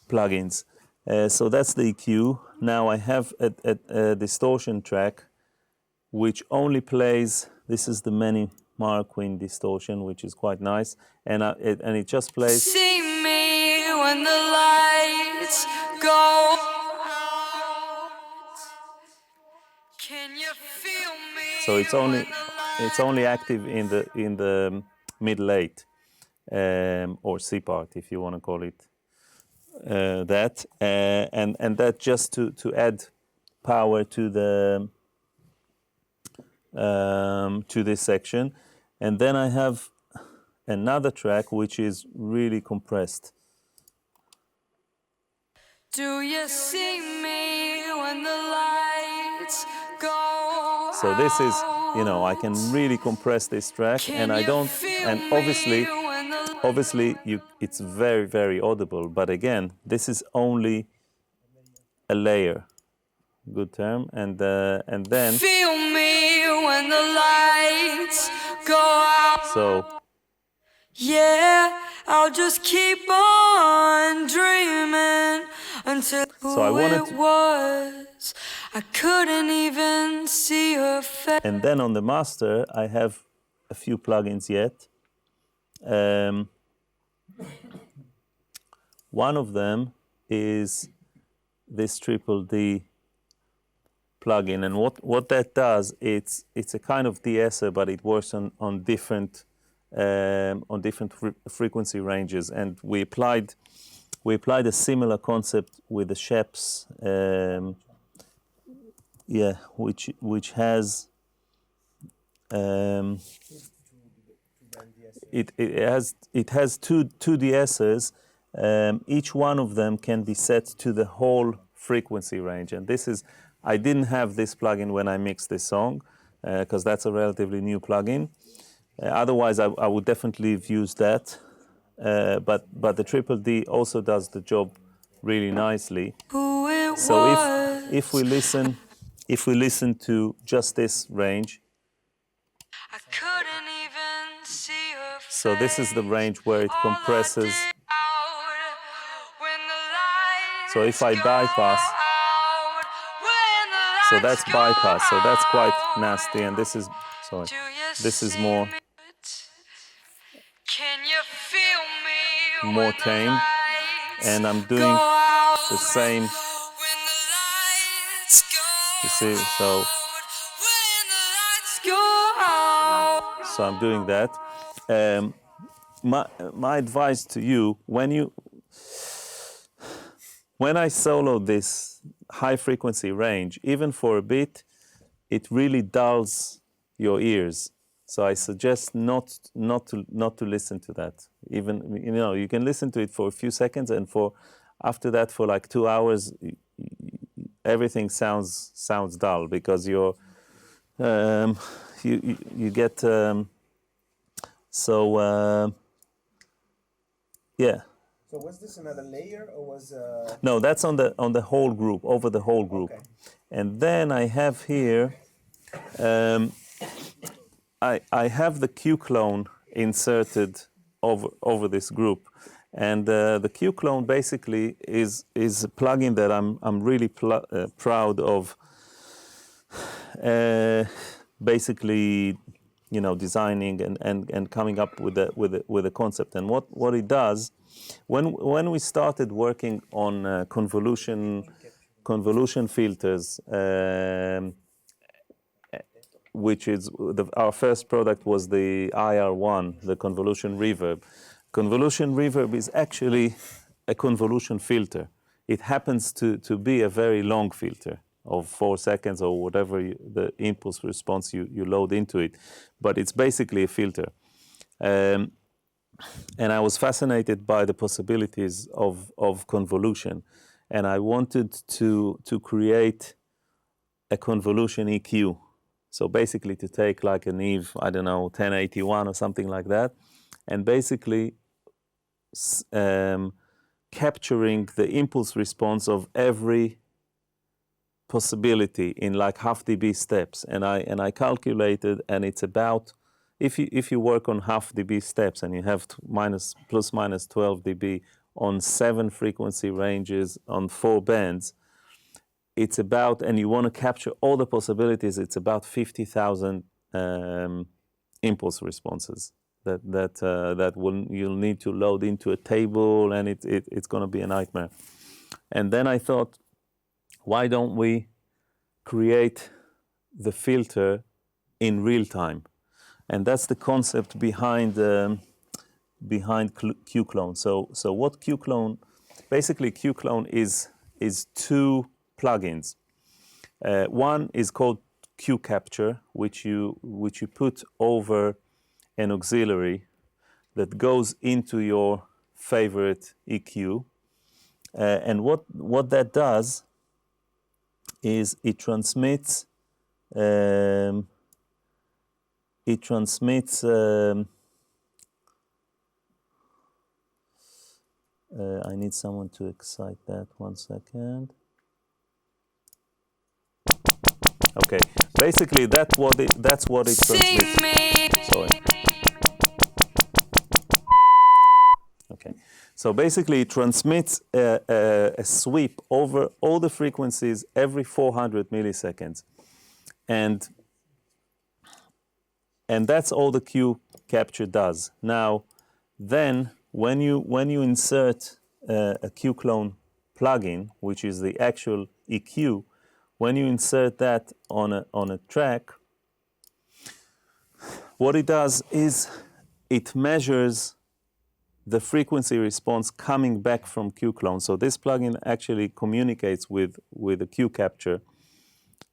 [SPEAKER 1] plugins. So that's the EQ. Now I have a distortion track which only plays, this is the many Marquin distortion, which is quite nice, and it just plays.
[SPEAKER 2] See me when the lights go out. Can you feel me?
[SPEAKER 1] So it's only
[SPEAKER 2] when the
[SPEAKER 1] it's only active in the middle 8 or C part, if you want to call it that, and that just to add power to the to this section. And then I have another track which is really compressed.
[SPEAKER 2] Do you see me when the lights go
[SPEAKER 1] So this is, you know, I can really compress this track, and I don't, and obviously it's very, very audible, but again, this is only a layer, good term, and then,
[SPEAKER 2] feel me when the lights go out.
[SPEAKER 1] so,
[SPEAKER 2] Yeah, I'll just keep on dreaming until
[SPEAKER 1] So I wanted
[SPEAKER 2] it
[SPEAKER 1] to-
[SPEAKER 2] was. I couldn't even see her face.
[SPEAKER 1] and then on the master, I have a few plugins yet. One of them is this Triple D plugin, and what that does, it's a kind of de-esser, but it works on different frequency ranges, and we applied a similar concept with the Sheps, which has it has two de-essers. Each one of them can be set to the whole frequency range, and this is, I didn't have this plugin when I mixed this song, because that's a relatively new plugin. Otherwise, I would definitely have used that. But the Triple D also does the job really nicely. So if we listen to just this range,
[SPEAKER 2] I couldn't even see her
[SPEAKER 1] so this is the range where it compresses. So if I bypass, so that's bypass, so that's quite nasty, and this is, sorry, this is more tame, and I'm doing the same, you see, so I'm doing that. My advice to you, when I solo this high frequency range, even for a bit, it really dulls your ears. So I suggest not to listen to that. Even, you can listen to it for a few seconds, and after that for like 2 hours, everything sounds dull, because you get yeah.
[SPEAKER 3] So was this another layer, or was
[SPEAKER 1] No, that's on the whole group, over the whole group.
[SPEAKER 3] Okay.
[SPEAKER 1] And then I have here, I have the Q clone inserted over this group, and the Q clone basically is a plugin that I'm really proud of. Basically, designing and coming up with a concept. And what it does, when we started working on convolution filters, which is our first product was the IR1, the convolution reverb. Convolution reverb is actually a convolution filter. It happens to be a very long filter of 4 seconds or whatever the impulse response you load into it. But it's basically a filter. And I was fascinated by the possibilities of convolution. And I wanted to create a convolution EQ. So basically to take like an Eve, 1081 or something like that, and basically capturing the impulse response of every possibility in like half dB steps, and I calculated, and it's about, if you work on half dB steps and you have plus minus 12 dB on 7 frequency ranges on 4 bands, it's about, and you want to capture all the possibilities, it's about 50,000 impulse responses that you'll need to load into a table, and it's going to be a nightmare. And then I thought, why don't we create the filter in real time? And that's the concept behind Q-Clone. So what Q-Clone, basically Q-Clone is 2 plugins. One is called Q-Capture, which you put over an auxiliary that goes into your favorite EQ. And what that does is it transmits I need someone to excite that, 1 second. Okay, basically that's what it transmits. Sorry. Okay, so basically it transmits a sweep over all the frequencies every 400 milliseconds, and that's all the Q capture does. Now, then when you insert a Q clone plugin, which is the actual EQ, when you insert that on a track, what it does is it measures the frequency response coming back from Q clone. So this plugin actually communicates with the Q capture,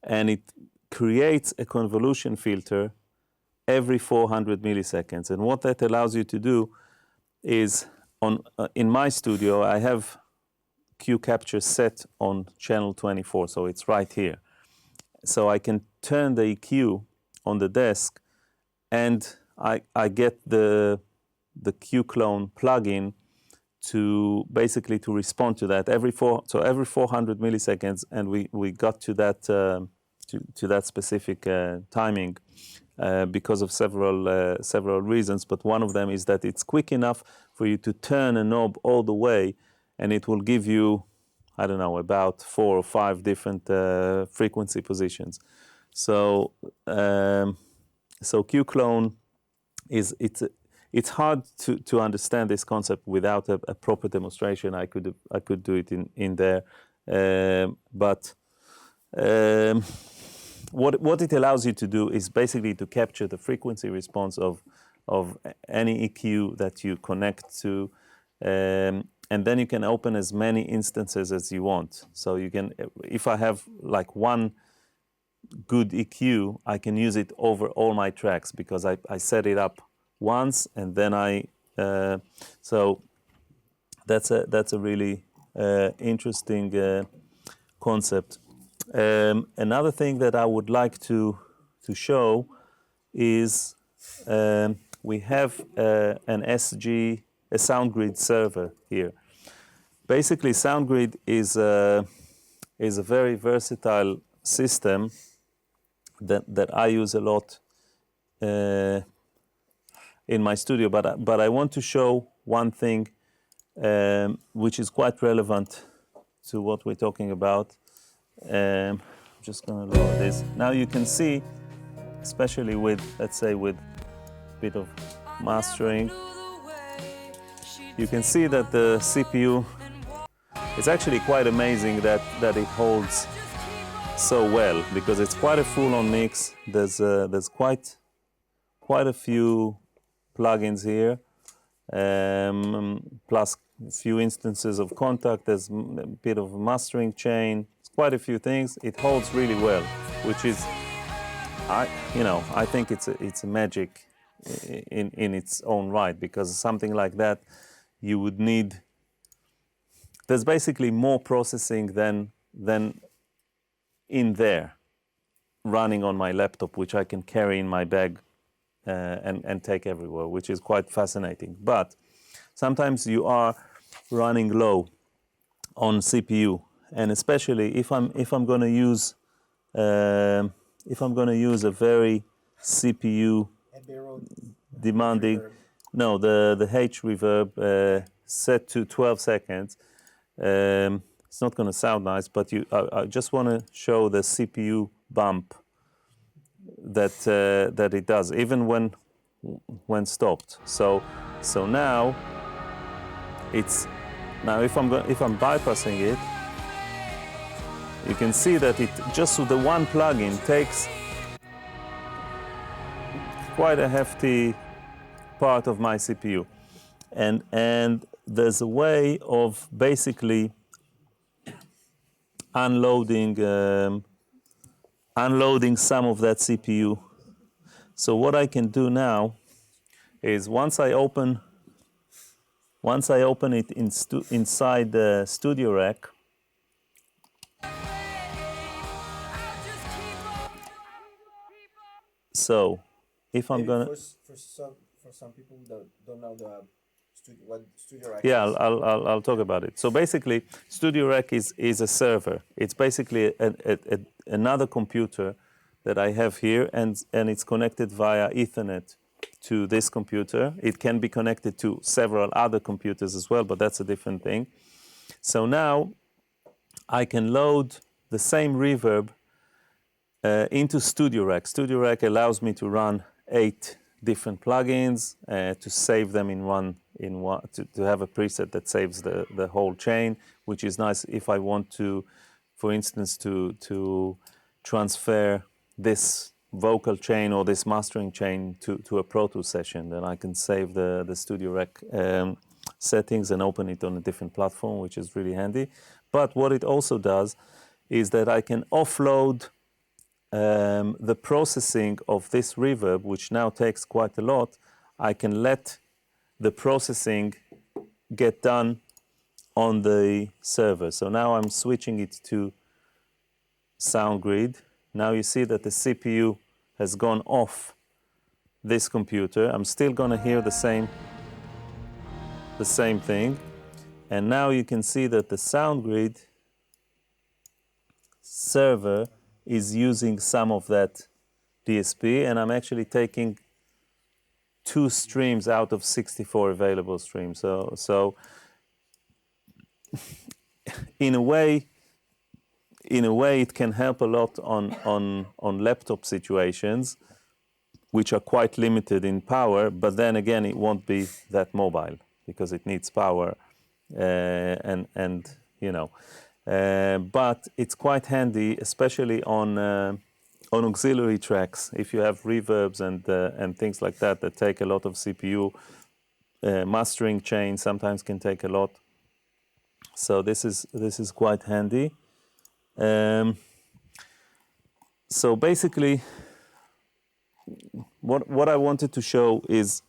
[SPEAKER 1] and it creates a convolution filter every 400 milliseconds. And what that allows you to do is, in my studio, I have Q capture set on channel 24, so it's right here. so I can turn the EQ on the desk, and I get the Q clone plugin to basically to respond to that every 400 milliseconds, and we got to that to that specific timing because of several reasons. But one of them is that it's quick enough for you to turn a knob all the way, and it will give you, I don't know, about 4 or 5 different frequency positions. So Q clone it's hard to understand this concept without a proper demonstration. I could do it in there, but what it allows you to do is basically to capture the frequency response of any EQ that you connect to, and then you can open as many instances as you want. So you can, if I have like one good EQ, I can use it over all my tracks because I set it up once, and then so that's a really interesting concept. Another thing that I would like to show is we have an SG, a SoundGrid server here. Basically, SoundGrid is a very versatile system that I use a lot in my studio, but I want to show one thing which is quite relevant to what we're talking about. I'm just going to lower this. Now you can see, especially with, let's say, with a bit of mastering, you can see that the CPU, it's actually quite amazing that it holds so well, because it's quite a full-on mix. There's quite a few plugins here, plus a few instances of contact. There's a bit of a mastering chain. It's quite a few things. It holds really well, which is, I think it's a magic in its own right, because something like that you would need. There's basically more processing than in there running on my laptop, which I can carry in my bag and take everywhere, which is quite fascinating. But sometimes you are running low on CPU, and especially if I'm going to use a very CPU
[SPEAKER 3] Abbey Road
[SPEAKER 1] demanding,
[SPEAKER 3] reverb.
[SPEAKER 1] no, the H reverb set to 12 seconds. It's not going to sound nice, but I just want to show the CPU bump that it does, even when stopped. So now if I'm bypassing it, you can see that it just with the one plugin takes quite a hefty part of my CPU, and there's a way of basically unloading some of that CPU. So what I can do now is once I open it inside the Studio Rack, so if I'm
[SPEAKER 3] Maybe
[SPEAKER 1] gonna
[SPEAKER 3] for some people that don't know what Studio Rack
[SPEAKER 1] yeah,
[SPEAKER 3] is.
[SPEAKER 1] I'll talk about it. So basically, Studio Rack is a server. It's basically another computer that I have here, and it's connected via Ethernet to this computer. It can be connected to several other computers as well, but that's a different thing. So now I can load the same reverb into Studio Rack. Studio Rack allows me to run 8 different plugins, to save them in one to have a preset that saves the whole chain, which is nice if I want to, for instance, to transfer this vocal chain or this mastering chain to a Pro Tools session. Then I can save the Studio Rack settings and open it on a different platform, which is really handy. But what it also does is that I can offload the processing of this reverb, which now takes quite a lot. I can let the processing get done on the server. So now I'm switching it to SoundGrid, Now you see that the CPU has gone off this computer. I'm still gonna hear the same thing. And now you can see that the sound grid server is using some of that DSP, and I'm actually taking 2 streams out of 64 available streams. So in a way, it can help a lot on laptop situations, which are quite limited in power. But then again, it won't be that mobile because it needs power, and you know. But it's quite handy, especially on auxiliary tracks. If you have reverbs and things like that take a lot of CPU, mastering chain sometimes can take a lot. So this is quite handy. So basically, what I wanted to show is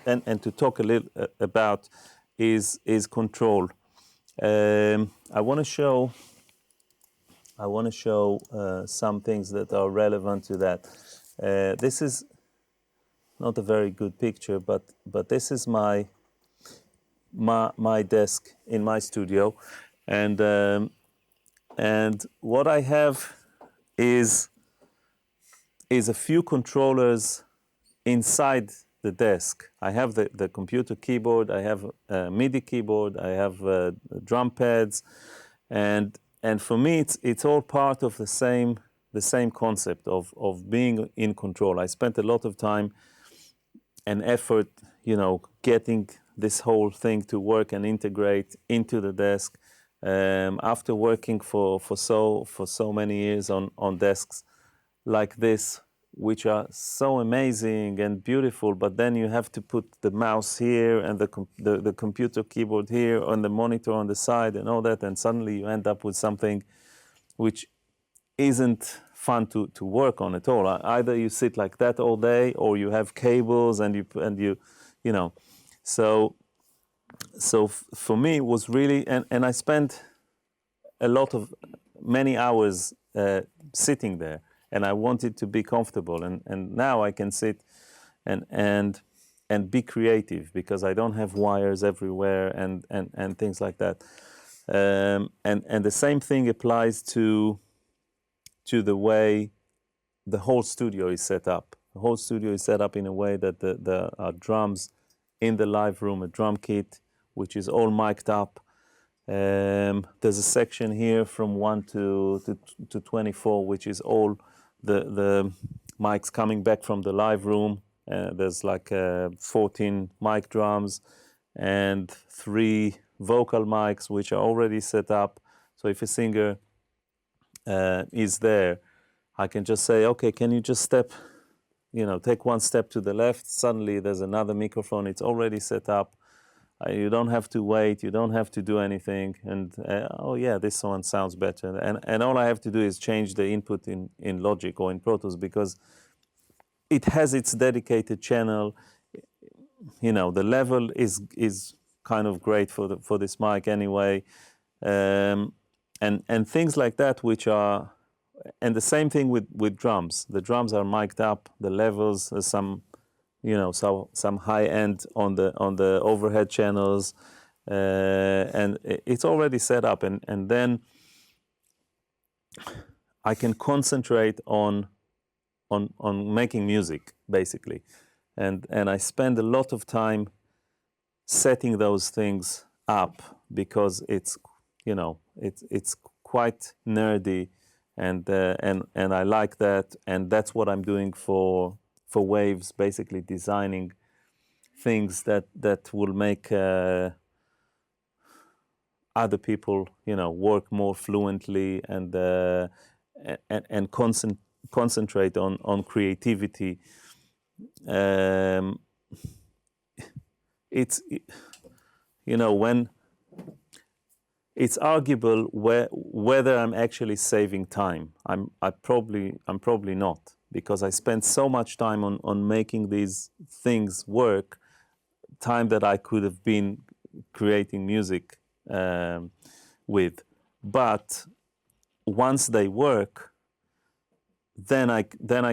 [SPEAKER 1] and to talk a little about is control. I want to show some things that are relevant to that. This is not a very good picture, but this is my desk in my studio, and what I have is a few controllers inside the desk. I have the computer keyboard, I have a MIDI keyboard, I have drum pads, and for me it's all part of the same concept of being in control. I spent a lot of time and effort, you know, getting this whole thing to work and integrate into the desk. After working for so many years on desks like this, which are so amazing and beautiful, but then you have to put the mouse here and the computer keyboard here and the monitor on the side and all that, and suddenly you end up with something which isn't fun to work on at all. Either you sit like that all day, or you have cables and you know. So for me it was really, and I spent many hours sitting there, and I wanted to be comfortable, and now I can sit and be creative because I don't have wires everywhere and things like that. And the same thing applies to the way the whole studio is set up. The whole studio is set up in a way that there are drums in the live room, a drum kit which is all mic'd up. There's a section here from 1 to 24, which is all the mics coming back from the live room. There's like 14 mic drums and 3 vocal mics, which are already set up. So if a singer is there, I can just say, okay, can you just take one step to the left? Suddenly there's another microphone. It's already set up. You don't have to wait. You don't have to do anything. And oh yeah, this one sounds better. And all I have to do is change the input in Logic or in Pro Tools, because it has its dedicated channel. You know, the level is kind of great for this mic anyway. And things like that, which are, and the same thing with drums. The drums are mic'd up. The levels, there's some high end on the overhead channels, and it's already set up, and then I can concentrate on making music basically, and I spend a lot of time setting those things up because it's quite nerdy, and I like that, and that's what I'm doing for Waves, basically designing things that will make other people, work more fluently and concentrate on creativity. It's when it's arguable whether I'm actually saving time. I'm probably not, because I spend so much time on making these things work, time that I could have been creating music with. But once they work, then I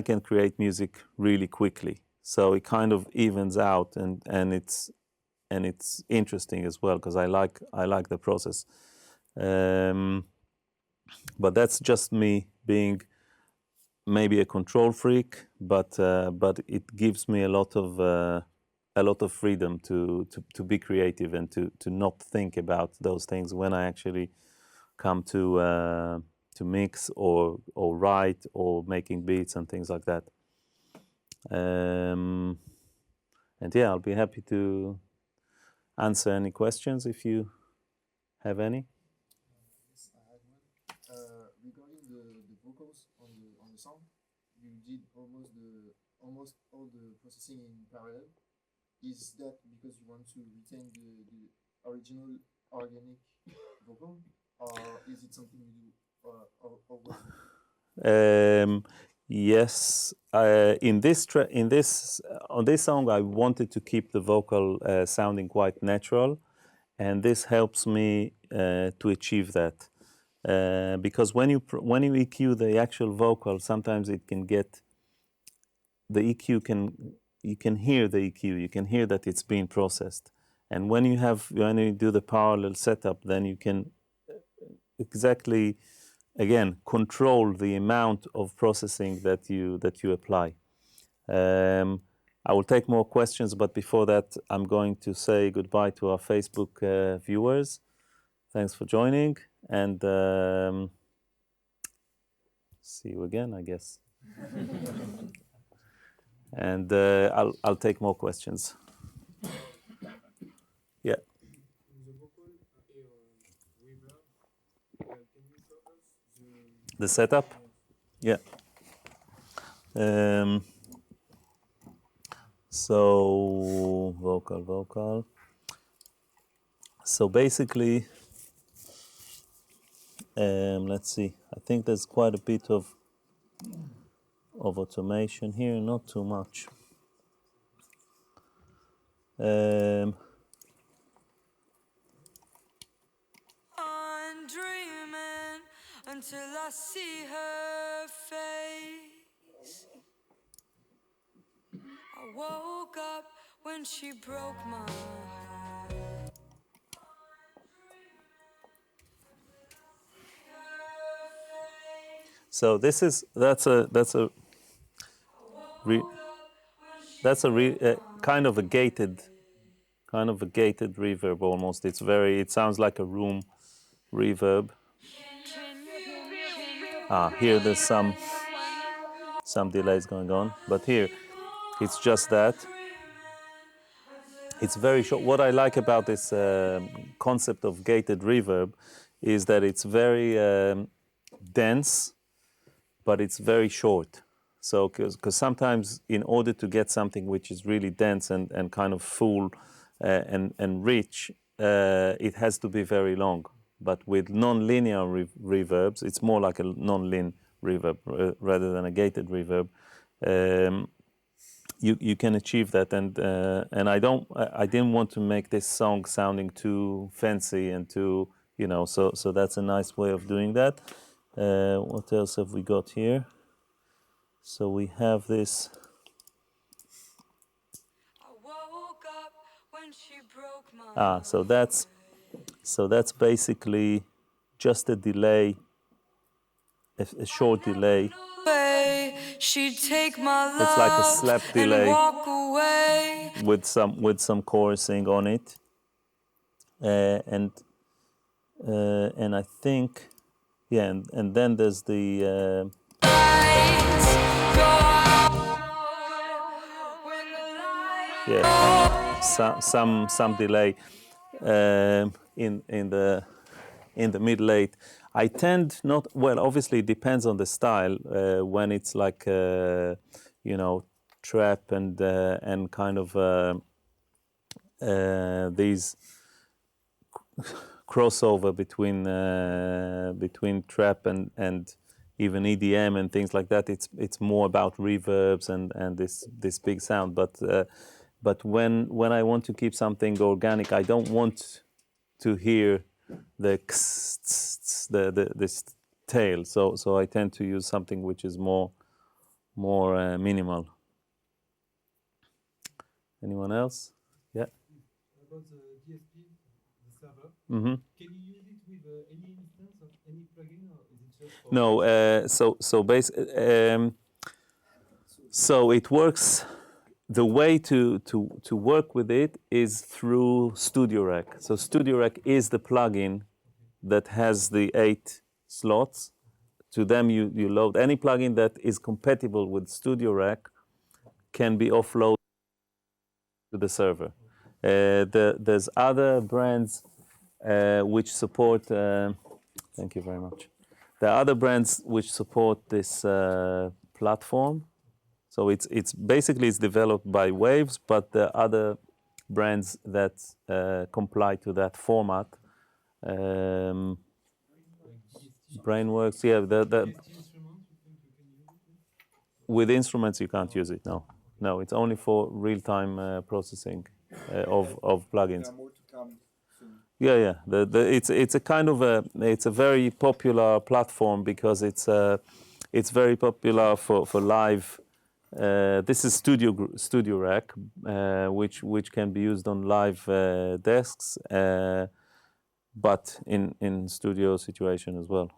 [SPEAKER 1] can create music really quickly. So it kind of evens out, and it's interesting as well because I like the process. But that's just me being maybe a control freak, but it gives me a lot of freedom to be creative and to not think about those things when I actually come to mix or write or making beats and things like that. And yeah, I'll be happy to answer any questions if you have any.
[SPEAKER 4] Yes, I had one. Regarding the vocals on the song, you did almost all the processing in parallel. Is that because you want to retain the original organic vocal, or is it something you do always?
[SPEAKER 1] Yes, on this song, I wanted to keep the vocal sounding quite natural, and this helps me to achieve that. Because when you EQ the actual vocal, sometimes it can get the EQ you can hear the EQ, you can hear that it's being processed, and when you do the parallel setup, then you can exactly, again, control the amount of processing that you apply. I will take more questions, but before that, I'm going to say goodbye to our Facebook viewers. Thanks for joining, and see you again, I guess. And I'll take more questions. Yeah.
[SPEAKER 5] The vocal reverb, can you show us
[SPEAKER 1] The setup? Yeah. So vocal. So basically, let's see. I think there's quite a bit of automation here, not too much.
[SPEAKER 2] I'm dreaming until I see her face. I woke up when she broke my heart.
[SPEAKER 1] So that's a kind of a gated reverb almost. It sounds like a room reverb. Here there's some delays going on, but here it's just that. It's very short. What I like about this concept of gated reverb is that it's very dense, but it's very short. So, because sometimes in order to get something which is really dense and kind of full and rich, it has to be very long. But with non-linear reverbs, it's more like a non-lin reverb rather than a gated reverb. You can achieve that, and I didn't want to make this song sounding too fancy and too, so that's a nice way of doing that. What else have we got here? So we have this.
[SPEAKER 2] I woke up when she broke my
[SPEAKER 1] So that's basically just a delay, a short delay.
[SPEAKER 2] She'd take my love
[SPEAKER 1] It's like a slap delay
[SPEAKER 2] and walk away.
[SPEAKER 1] with some chorusing on it, and I think, yeah, and then there's the
[SPEAKER 2] Lights go out when the lights
[SPEAKER 1] some delay in the mid late. I tend not, well, obviously it depends on the style. When it's like trap and kind of these crossover between trap and even EDM and things like that. It's more about reverbs and this big sound. But when I want to keep something organic, I don't want to hear this tail. So I tend to use something which is more minimal. Anyone else? Yeah.
[SPEAKER 5] About the DSP, the server,
[SPEAKER 1] Mm-hmm.
[SPEAKER 5] can you use it with any instance of any plugin, or is it just for?
[SPEAKER 1] No. So it works. The way to work with it is through Studio Rack. So Studio Rack is the plugin that has the 8 slots. To them, you load any plugin that is compatible with Studio Rack can be offloaded to the server. There's other brands which support. Thank you very much. There are other brands which support this platform. So it's basically it's developed by Waves, but there are other brands that comply to that format. Brainworks, yeah. With instruments you can't use it. No, it's only for real-time processing of plugins.
[SPEAKER 3] There are more to come soon.
[SPEAKER 1] Yeah. It's a kind of it's a very popular platform because it's very popular for live. This is Studio Rack, which can be used on live desks, but in studio situation as well.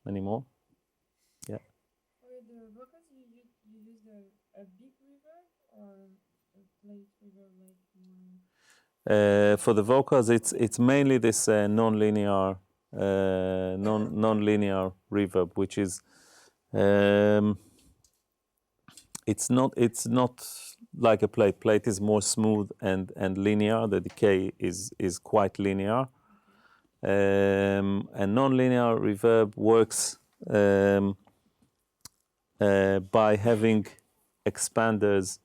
[SPEAKER 1] Any more? Yeah.
[SPEAKER 6] For the vocals, you use a big reverb or a plate reverb like more?
[SPEAKER 1] For the vocals, it's mainly this non-linear non-linear reverb, which is it's not like a plate. Plate is more smooth and linear. The decay is quite linear. And non-linear reverb works by having expanders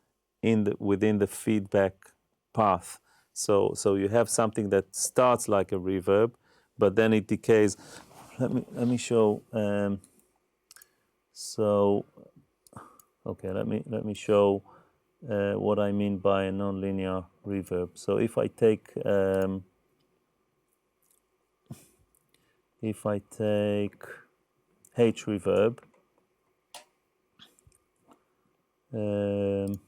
[SPEAKER 1] within the feedback path. So you have something that starts like a reverb, but then it decays. Let me show. Okay, let me show what I mean by a non-linear reverb. So if I take H reverb, and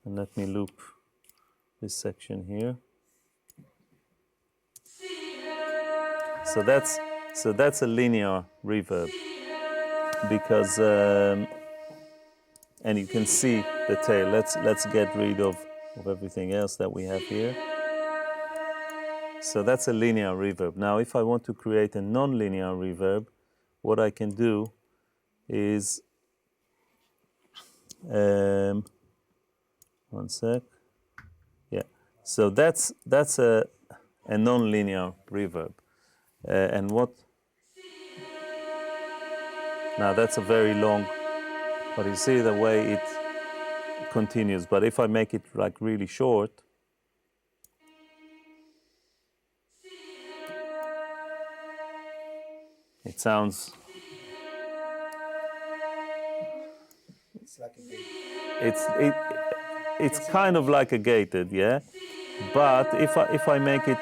[SPEAKER 1] let me loop this section here. So that's a linear reverb because and you can see the tail. Let's get rid of everything else that we have here. So that's a linear reverb. Now, if I want to create a non-linear reverb, what I can do is one sec. Yeah. So that's a non-linear reverb. And what? Now that's a very long, but you see the way it continues. But if I make it like really short, it sounds.
[SPEAKER 3] It's like a gate.
[SPEAKER 1] It's kind of like a gated, yeah. But if I make it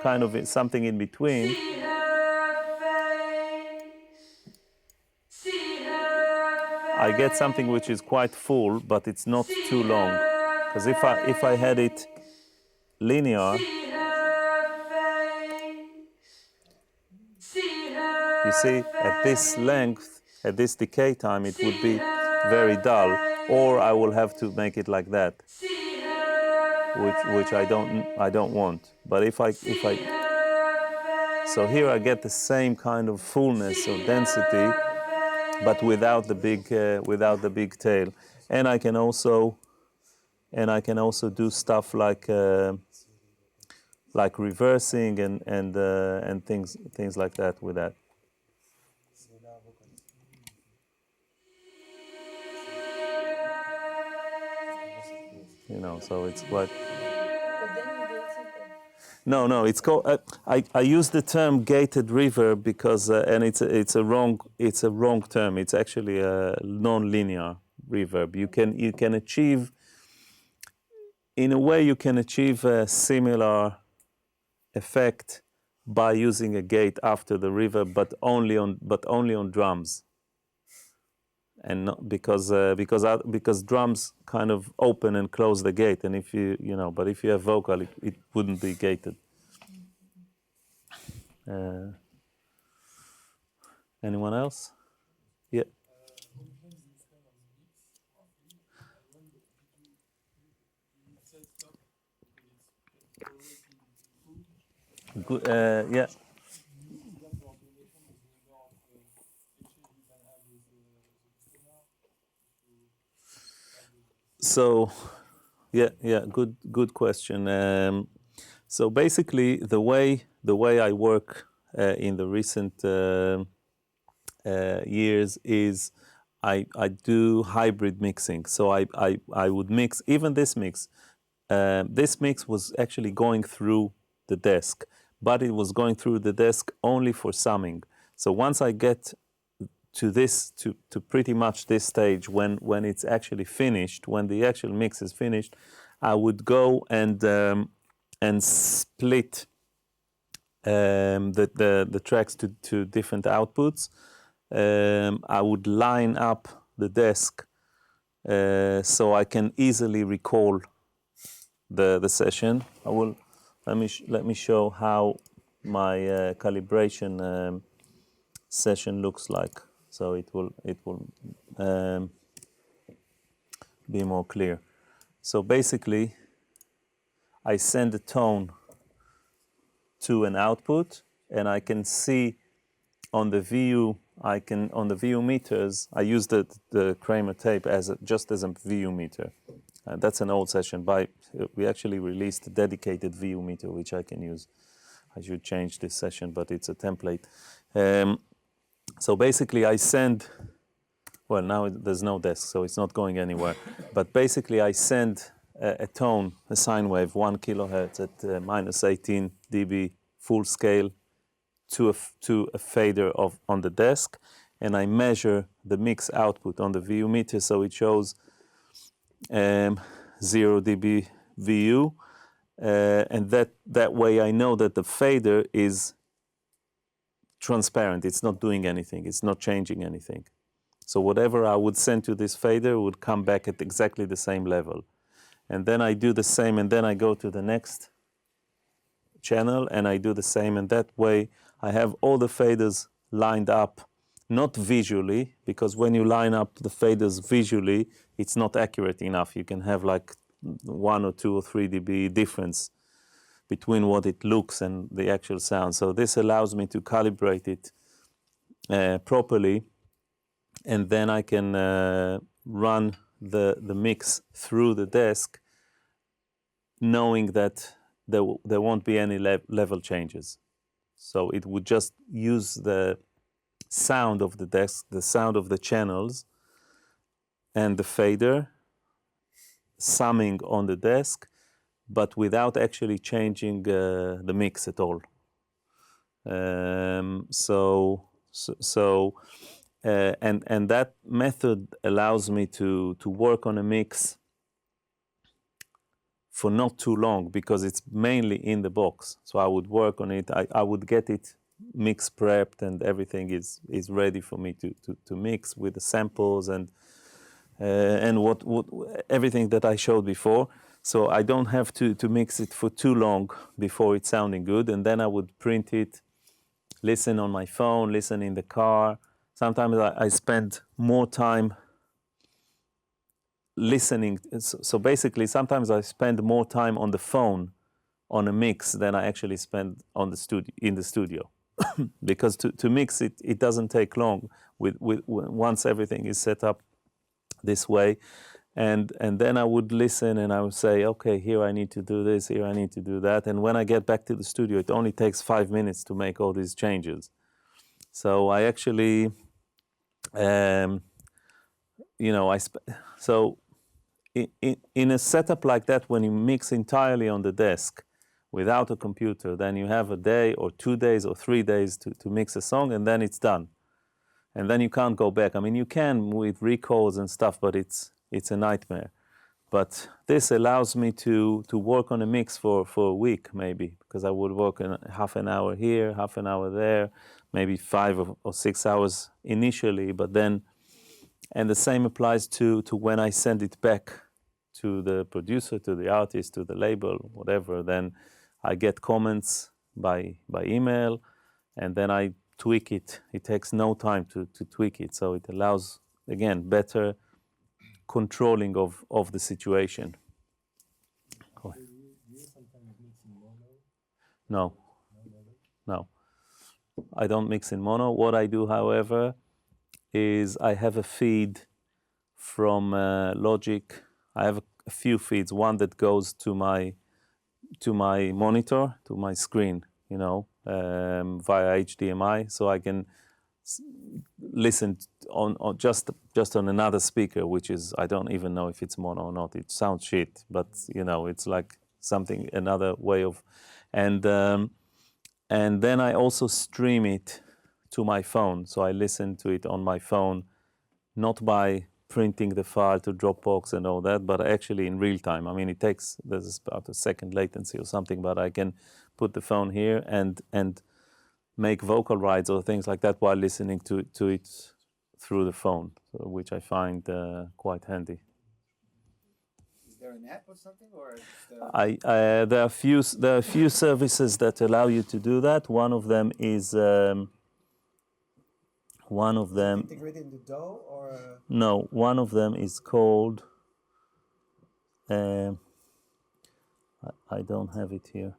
[SPEAKER 1] kind of something in between. I get something which is quite full, but it's not too long. Because if I had it linear, you see, at this length, at this decay time, it would be very dull. Or I will have to make it like that, which I don't want. But if I so here I get the same kind of fullness or density, but without the big tail, and I can also do stuff like reversing and things like that with that. You know, so it's quite.
[SPEAKER 6] But then you gate it.
[SPEAKER 1] No, it's called. I use the term gated reverb because, and it's a wrong term. It's actually a non-linear reverb. You can achieve, in a way, you can achieve a similar effect by using a gate after the reverb, but only on drums. And not because drums kind of open and close the gate, and if you but if you have vocal, it wouldn't be gated. Anyone else? Yeah. Good. Yeah. So, yeah, good question. So basically, the way I work in the recent years is I do hybrid mixing. So I would mix even this mix. This mix was actually going through the desk, but it was going through the desk only for summing. So once I get to pretty much this stage, when it's actually finished, when the actual mix is finished, I would go and split the tracks to different outputs. I would line up the desk so I can easily recall the session. Let me show how my calibration session looks like. So it will be more clear. So basically, I send a tone to an output, and I can see on the VU. On the VU meters, I use the Kramer tape just as a VU meter. That's an old session. We actually released a dedicated VU meter, which I can use. I should change this session, but it's a template. So basically, I send. Well, now there's no desk, so it's not going anywhere. But basically, I send a tone, a sine wave, 1 kilohertz at minus 18 dB full scale to a fader on the desk, and I measure the mix output on the VU meter, so it shows 0 dB VU, and that way I know that the fader is transparent. It's not doing anything. It's not changing anything. So whatever I would send to this fader would come back at exactly the same level. And then I do the same, and then I go to the next channel and I do the same, and that way I have all the faders lined up, not visually, because when you line up the faders visually, it's not accurate enough. You can have like 1 or 2 or 3 dB difference between what it looks and the actual sound. So this allows me to calibrate it properly, and then I can run the mix through the desk, knowing that there won't be any level changes. So it would just use the sound of the desk, the sound of the channels, and the fader summing on the desk, but without actually changing the mix at all. And that method allows me to work on a mix for not too long, because it's mainly in the box. So I would work on it. I would get it mix prepped, and everything is ready for me to mix with the samples and what everything that I showed before. So I don't have to mix it for too long before it's sounding good. And then I would print it, listen on my phone, listen in the car. Sometimes I spend more time listening. So basically, sometimes I spend more time on the phone on a mix than I actually spend in the studio. Because to mix it doesn't take long with once everything is set up this way. And then I would listen and I would say, okay, here I need to do this, here I need to do that. And when I get back to the studio, it only takes 5 minutes to make all these changes. So I actually, so in a setup like that, when you mix entirely on the desk without a computer, then you have a day or 2 days or 3 days to mix a song, and then it's done. And then you can't go back. I mean, you can with records and stuff, but it's a nightmare. But this allows me to work on a mix for a week maybe, because I would work in half an hour here, half an hour there, maybe 5 or 6 hours initially, but then, and the same applies to when I send it back to the producer, to the artist, to the label, whatever, then I get comments by email, and then I tweak it. It takes no time to tweak it, so it allows, again, better controlling of the situation.
[SPEAKER 5] Do you sometimes mix in mono?
[SPEAKER 1] No,
[SPEAKER 5] No, never?
[SPEAKER 1] no. I don't mix in mono. What I do, however, is I have a feed from Logic. I have a few feeds. One that goes to my monitor, to my screen, you know, via HDMI, so I can listen on just on another speaker, which is, I don't even know if it's mono or not. It sounds shit, but you know, it's like something, another way of, and then I also stream it to my phone. So I listen to it on my phone, not by printing the file to Dropbox and all that, but actually in real time. I mean, it takes, there's about a second latency or something, but I can put the phone here and make vocal rides or things like that while listening to it through the phone, so, which I find quite handy.
[SPEAKER 3] Is there an app or something, or just,
[SPEAKER 1] There are a few services that allow you to do that. One of them is
[SPEAKER 3] integrated in the DAW, or
[SPEAKER 1] no. One of them is called. I don't have it here,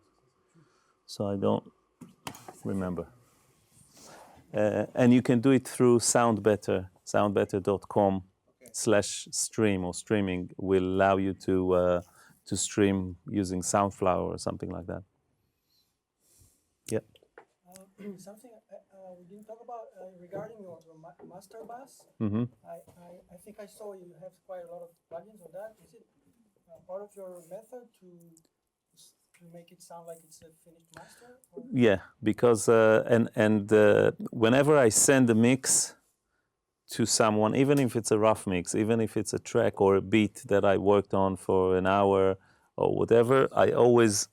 [SPEAKER 1] so I don't remember. And you can do it through Soundbetter. Soundbetter.com/stream or streaming will allow you to stream using Soundflower or something like that. Yeah.
[SPEAKER 7] Something we didn't talk about regarding your master bass.
[SPEAKER 1] Mm-hmm.
[SPEAKER 7] I think I saw you have quite a lot of plugins on that. Is it part of your method to make it sound like it's a finished master? Or?
[SPEAKER 1] Yeah, because whenever I send a mix to someone, even if it's a rough mix, even if it's a track or a beat that I worked on for an hour or whatever, I always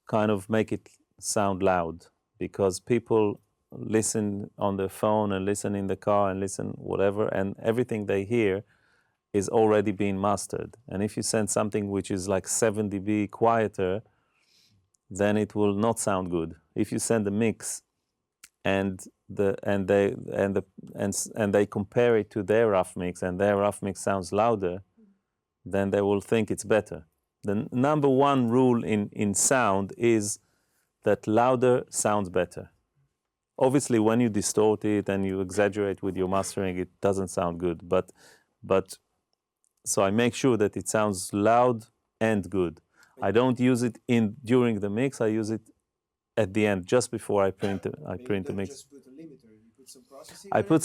[SPEAKER 1] kind of make it sound loud, because people listen on their phone and listen in the car and listen whatever, and everything they hear is already being mastered. And if you send something which is like 7 dB quieter, then it will not sound good. If you send a mix and they compare it to their rough mix, and their rough mix sounds louder, then they will think it's better. The number one rule in sound is that louder sounds better. Obviously, when you distort it and you exaggerate with your mastering, it doesn't sound good. But so I make sure that it sounds loud and good. I don't use it during the mix. I use it at the end, just before I print the mix.
[SPEAKER 3] Just put a limiter. You put some processing.
[SPEAKER 1] I put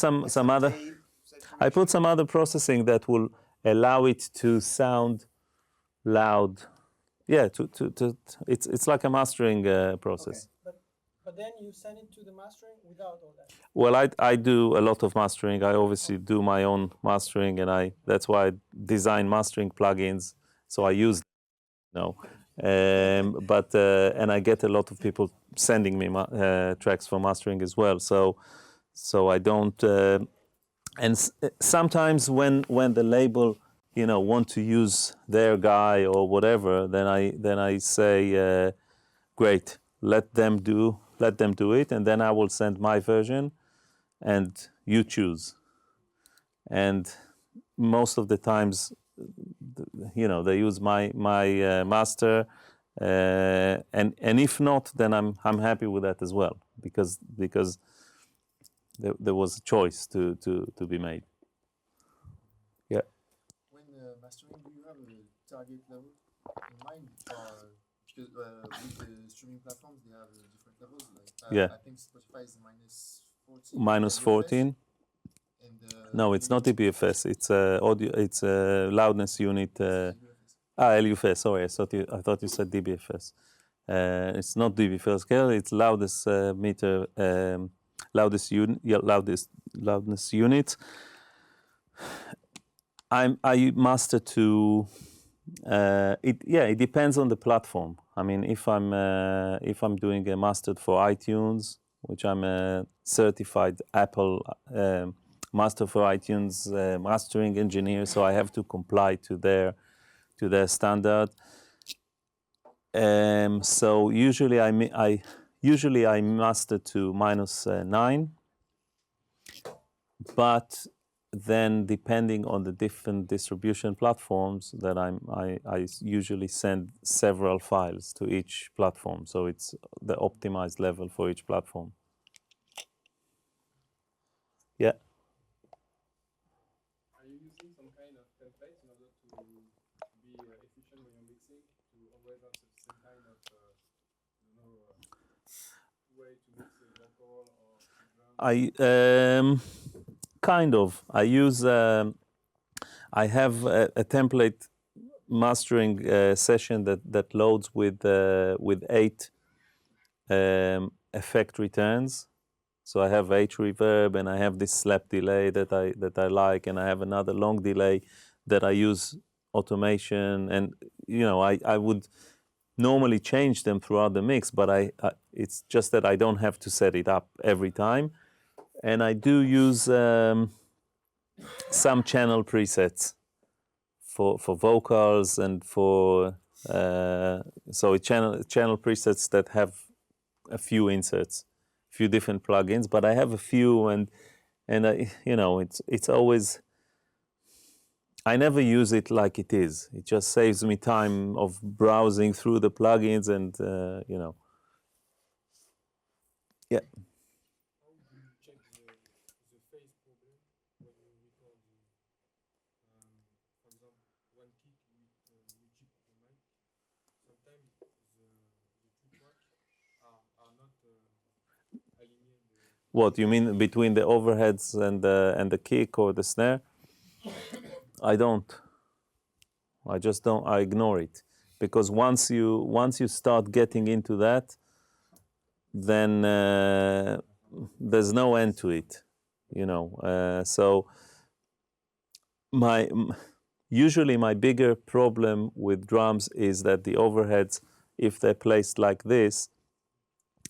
[SPEAKER 1] I put some other processing that will allow it to sound loud. Yeah, it's like a mastering process.
[SPEAKER 7] Okay. But then you send it to the mastering without all that.
[SPEAKER 1] Well, I do a lot of mastering. I obviously do my own mastering, and that's why I design mastering plugins. So I use, and I get a lot of people sending me tracks for mastering as well. So I don't. Sometimes when the label, want to use their guy or whatever, then I say, great, let them do it, and then I will send my version, and you choose. And most of the times, they use my master, and if not, then I'm happy with that as well, because there was a choice to be made. Yeah.
[SPEAKER 4] When mastering, do you have a target level in mind? Because with the streaming platforms, they have different levels. Like,
[SPEAKER 1] Yeah.
[SPEAKER 4] I think Spotify is -14.
[SPEAKER 1] -14.
[SPEAKER 4] And,
[SPEAKER 1] No, it's not DBFS. It's audio. It's loudness unit. LUFS. Sorry, I thought you said DBFS. It's not DBFS scale. It's loudest meter. Loudness unit. I master to It depends on the platform. I mean, if I'm doing a mastered for iTunes, which I'm a certified Apple master for iTunes mastering engineer, so I have to comply to their standard. So usually I master to -9, but then depending on the different distribution platforms that I usually send several files to each platform, so it's the optimized level for each platform. Yeah.
[SPEAKER 8] Are you using some kind of template in order to be efficient when you're mixing, to always have the same kind of way to mix the vocal or drum?
[SPEAKER 1] Kind of. I use. I have a template mastering session that loads with 8 effect returns. So I have H reverb, and I have this slap delay that I like, and I have another long delay that I use automation, and I would normally change them throughout the mix, but it's just that I don't have to set it up every time. And I do use some channel presets for vocals and for channel presets that have a few inserts, a few different plugins. But I have a few, and it's always. I never use it like it is. It just saves me time of browsing through the plugins and Yeah.
[SPEAKER 8] How do you check the phase problem when you record for example, one kick with chip of the mic? Sometimes the two tracks are not aligned.
[SPEAKER 1] What you mean between the overheads and the kick or the snare? I don't. I just don't. I ignore it, because once you start getting into that, then there's no end to it, So usually my bigger problem with drums is that the overheads, if they're placed like this,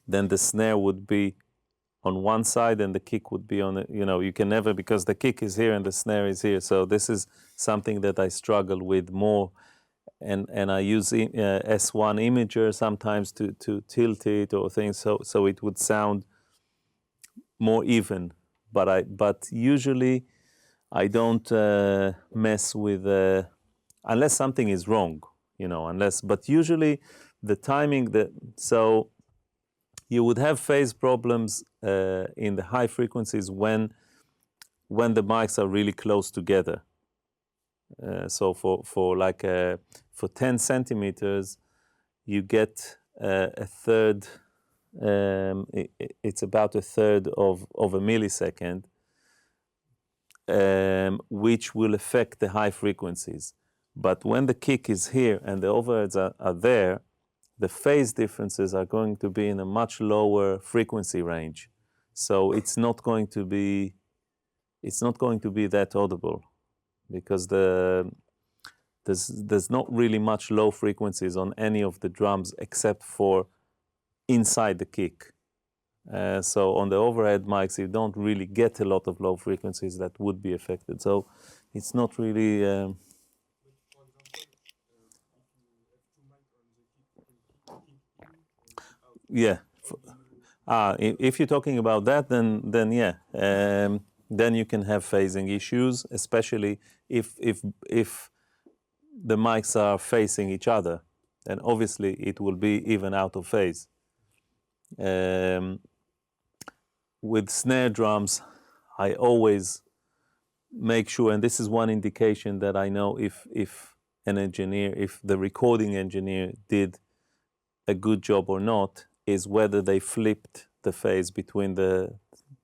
[SPEAKER 1] then the snare would be on one side and the kick would be on the, you can never, because the kick is here and the snare is here. So this is something that I struggle with more. And I use S1 imager sometimes to tilt it or things, so it would sound more even. But usually I don't mess with unless something is wrong, But usually the timing so you would have phase problems in the high frequencies when the mics are really close together. So for 10 centimeters, you get a third. It's about a third of a millisecond, which will affect the high frequencies. But when the kick is here and the overheads are there, the phase differences are going to be in a much lower frequency range. So it's not going to be that audible, because there's not really much low frequencies on any of the drums except for inside the kick. So on the overhead mics, you don't really get a lot of low frequencies that would be affected. So it's not really. Yeah. If you're talking about that, then yeah, then you can have phasing issues, especially if the mics are facing each other, then obviously it will be even out of phase. With snare drums, I always make sure, and this is one indication that I know if the recording engineer did a good job or not, is whether they flipped the phase between the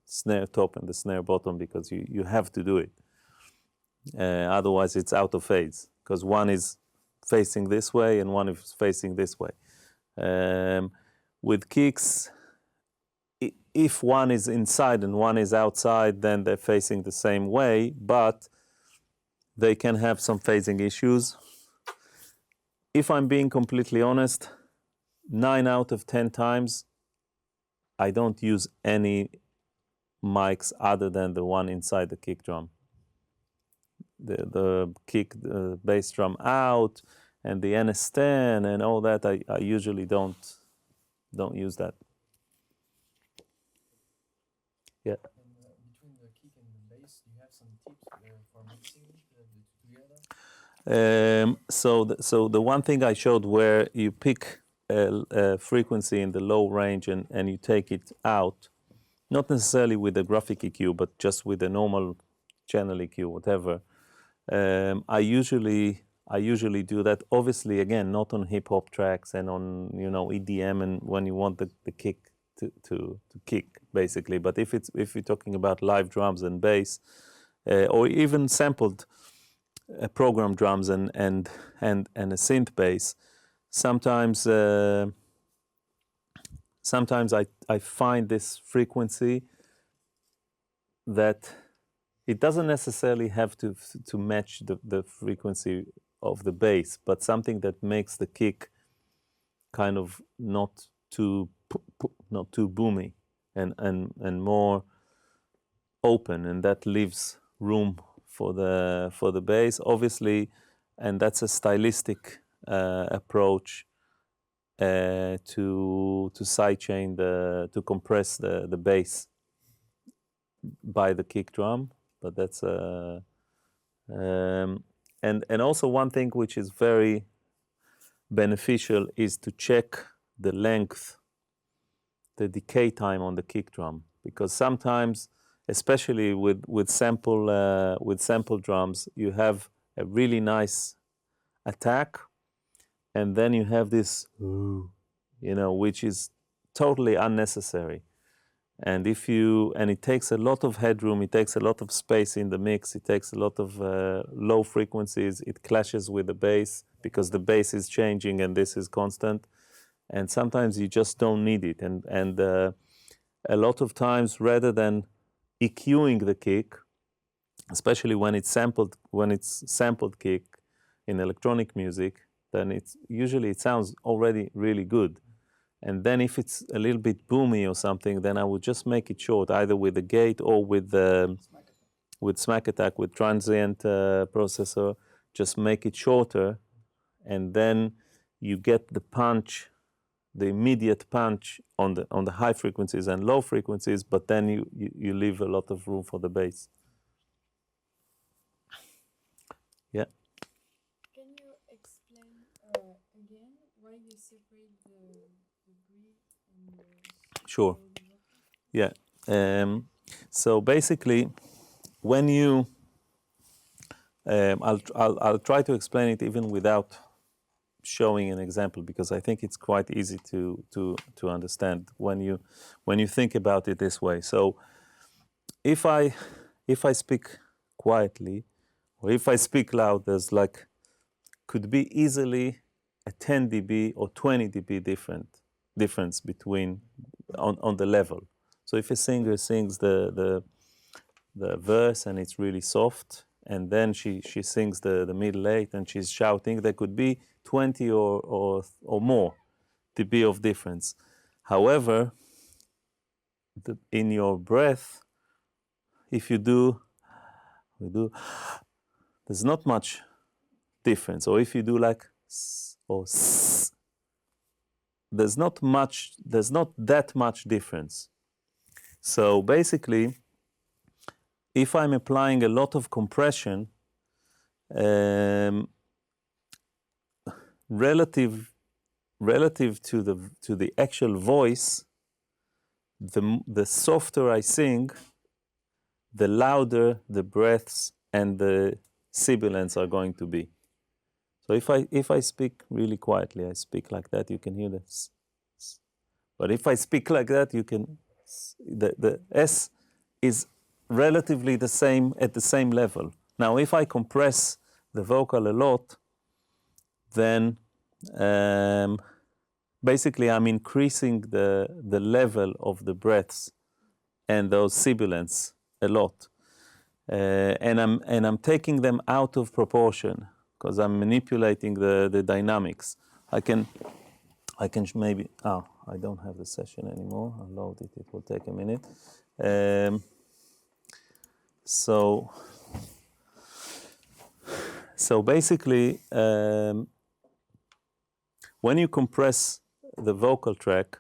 [SPEAKER 1] snare top and the snare bottom, because you have to do it. Otherwise it's out of phase, because one is facing this way and one is facing this way. With kicks, if one is inside and one is outside, then they're facing the same way, but they can have some phasing issues. if I'm being completely honest, 9 out of 10 times, I don't use any mics other than the one inside the kick drum. The kick, the bass drum out, and the NS10 and all that, I usually don't use that. Yeah.
[SPEAKER 9] And between the kick and the bass, do you have some tips for mixing the two together?
[SPEAKER 1] So the one thing I showed where you pick a frequency in the low range and you take it out, not necessarily with a graphic EQ, but just with a normal channel EQ, whatever. I usually do that. Obviously, again, not on hip hop tracks and on EDM, and when you want the kick to kick, basically. But if you're talking about live drums and bass, or even sampled program drums and a synth bass, sometimes I find this frequency that it doesn't necessarily have to match the frequency of the bass, but something that makes the kick kind of not too boomy and more open, and that leaves room for the bass, obviously, and that's a stylistic approach to sidechain to compress the bass by the kick drum. But that's and also one thing which is very beneficial is to check the length, the decay time on the kick drum, because sometimes, especially with sample drums, you have a really nice attack, and then you have this, which is totally unnecessary. And it takes a lot of headroom, it takes a lot of space in the mix, it takes a lot of low frequencies, it clashes with the bass because the bass is changing and this is constant. And sometimes you just don't need it. And a lot of times, rather than EQing the kick, especially when it's sampled kick in electronic music, then it sounds already really good. And then if it's a little bit boomy or something, then I would just make it short, either with the gate or with Smack Attack, with transient processor. Just make it shorter, and then you get the punch, the immediate punch on the high frequencies and low frequencies, but then you leave a lot of room for the bass. Yeah.
[SPEAKER 6] Can you explain again why you separate the breathe and the
[SPEAKER 1] Sure. Yeah. So basically, when you, I'll try to explain it even without showing an example, because I think it's quite easy to understand when you think about it this way. So if I speak quietly, or if I speak loud, there's could be easily a 10 dB or 20 dB difference between on the level. So if a singer sings the verse and it's really soft, and then she sings the middle eight and she's shouting, there could be 20 or more dB of difference. However, in your breath, if you do, there's not much difference. Or if you do like s or s, there's not that much difference. So basically, if I'm applying a lot of compression, relative to the actual voice, the softer I sing, the louder the breaths and the sibilants are going to be. So if I speak really quietly, I speak like that, you can hear this. But if I speak like that, you can, the S is relatively the same, at the same level. Now, if I compress the vocal a lot, then basically I'm increasing the level of the breaths and those sibilants a lot, and I'm taking them out of proportion, because I'm manipulating the dynamics. I can maybe, I don't have the session anymore. I'll load it, it will take a minute. So basically, when you compress the vocal track,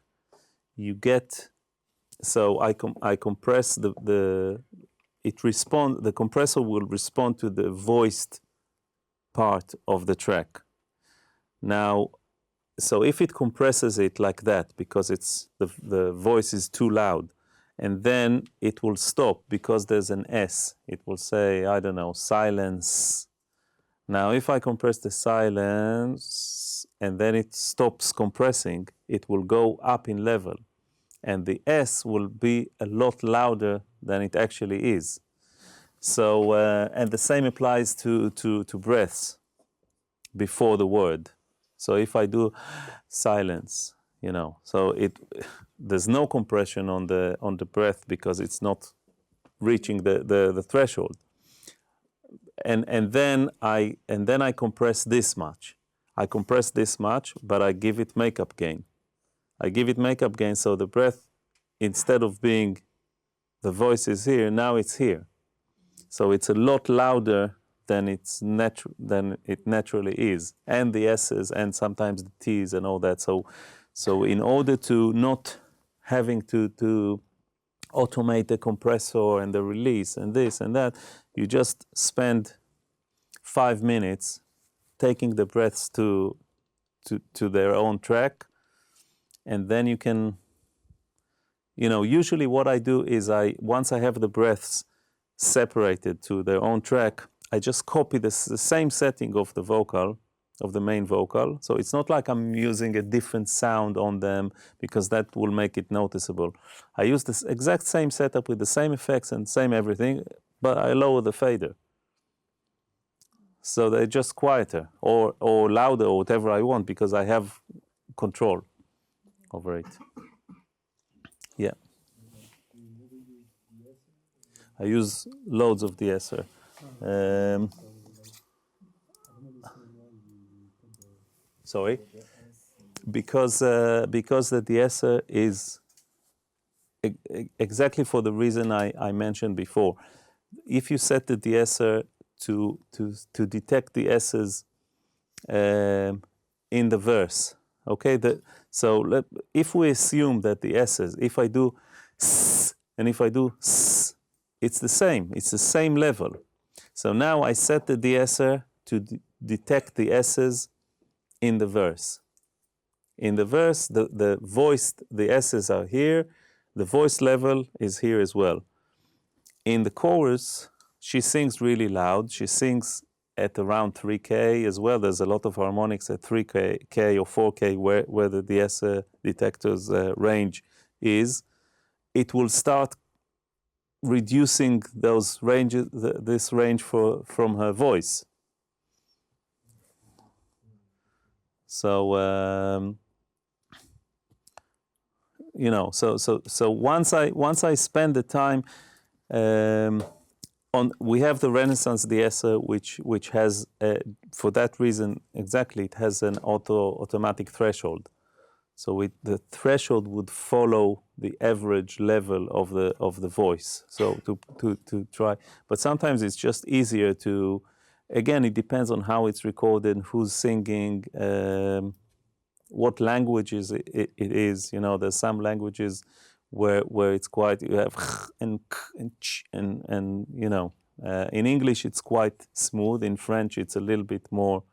[SPEAKER 1] you get, so I compress the compressor will respond to the voiced part of the track. Now, so if it compresses it like that because it's the voice is too loud, and then it will stop because there's an S. It will say, I don't know, silence. Now, if I compress the silence and then it stops compressing, it will go up in level, and the S will be a lot louder than it actually is. So, and the same applies to breaths before the word. So if I do silence, you know, so there's no compression on the breath because it's not reaching the threshold. And then I compress this much. I compress this much, but I give it makeup gain. I give it makeup gain, so the breath, instead of being the voice is here, now it's here. So it's a lot louder than it naturally is, and the S's and sometimes the T's and all that. So in order to not having to automate the compressor and the release and this and that, you just spend 5 minutes taking the breaths to their own track, and then you can, you know, usually what I do is once I have the breaths separated to their own track, I just copy the same setting of the vocal, of the main vocal. So it's not like I'm using a different sound on them, because that will make it noticeable. I use this exact same setup with the same effects and same everything, but I lower the fader. So they're just quieter or louder or whatever I want, because I have control over it. Yeah. I use loads of de-esser. Sorry? Because the de-esser is exactly for the reason I mentioned before. If you set the de-esser to detect the S's in the verse, okay? If we assume that the S's, if I do s and if I do s, it's the same level. So now I set the de-esser to detect the S's in the verse. In the verse, the S's are here, the voice level is here as well. In the chorus, she sings really loud. She sings at around 3K as well. There's a lot of harmonics at 3K or 4K where the de-esser detector's range is. It will start reducing those ranges, this range from her voice. So you know, so once I spend the time we have the Renaissance de-esser, which has for that reason exactly, it has an automatic threshold. So the threshold would follow the average level of the voice. So to try, but sometimes it's just easier to. Again, it depends on how it's recorded, who's singing, what languages it is. You know, there's some languages where it's quite, you have and ch and you know, in English it's quite smooth. In French it's a little bit more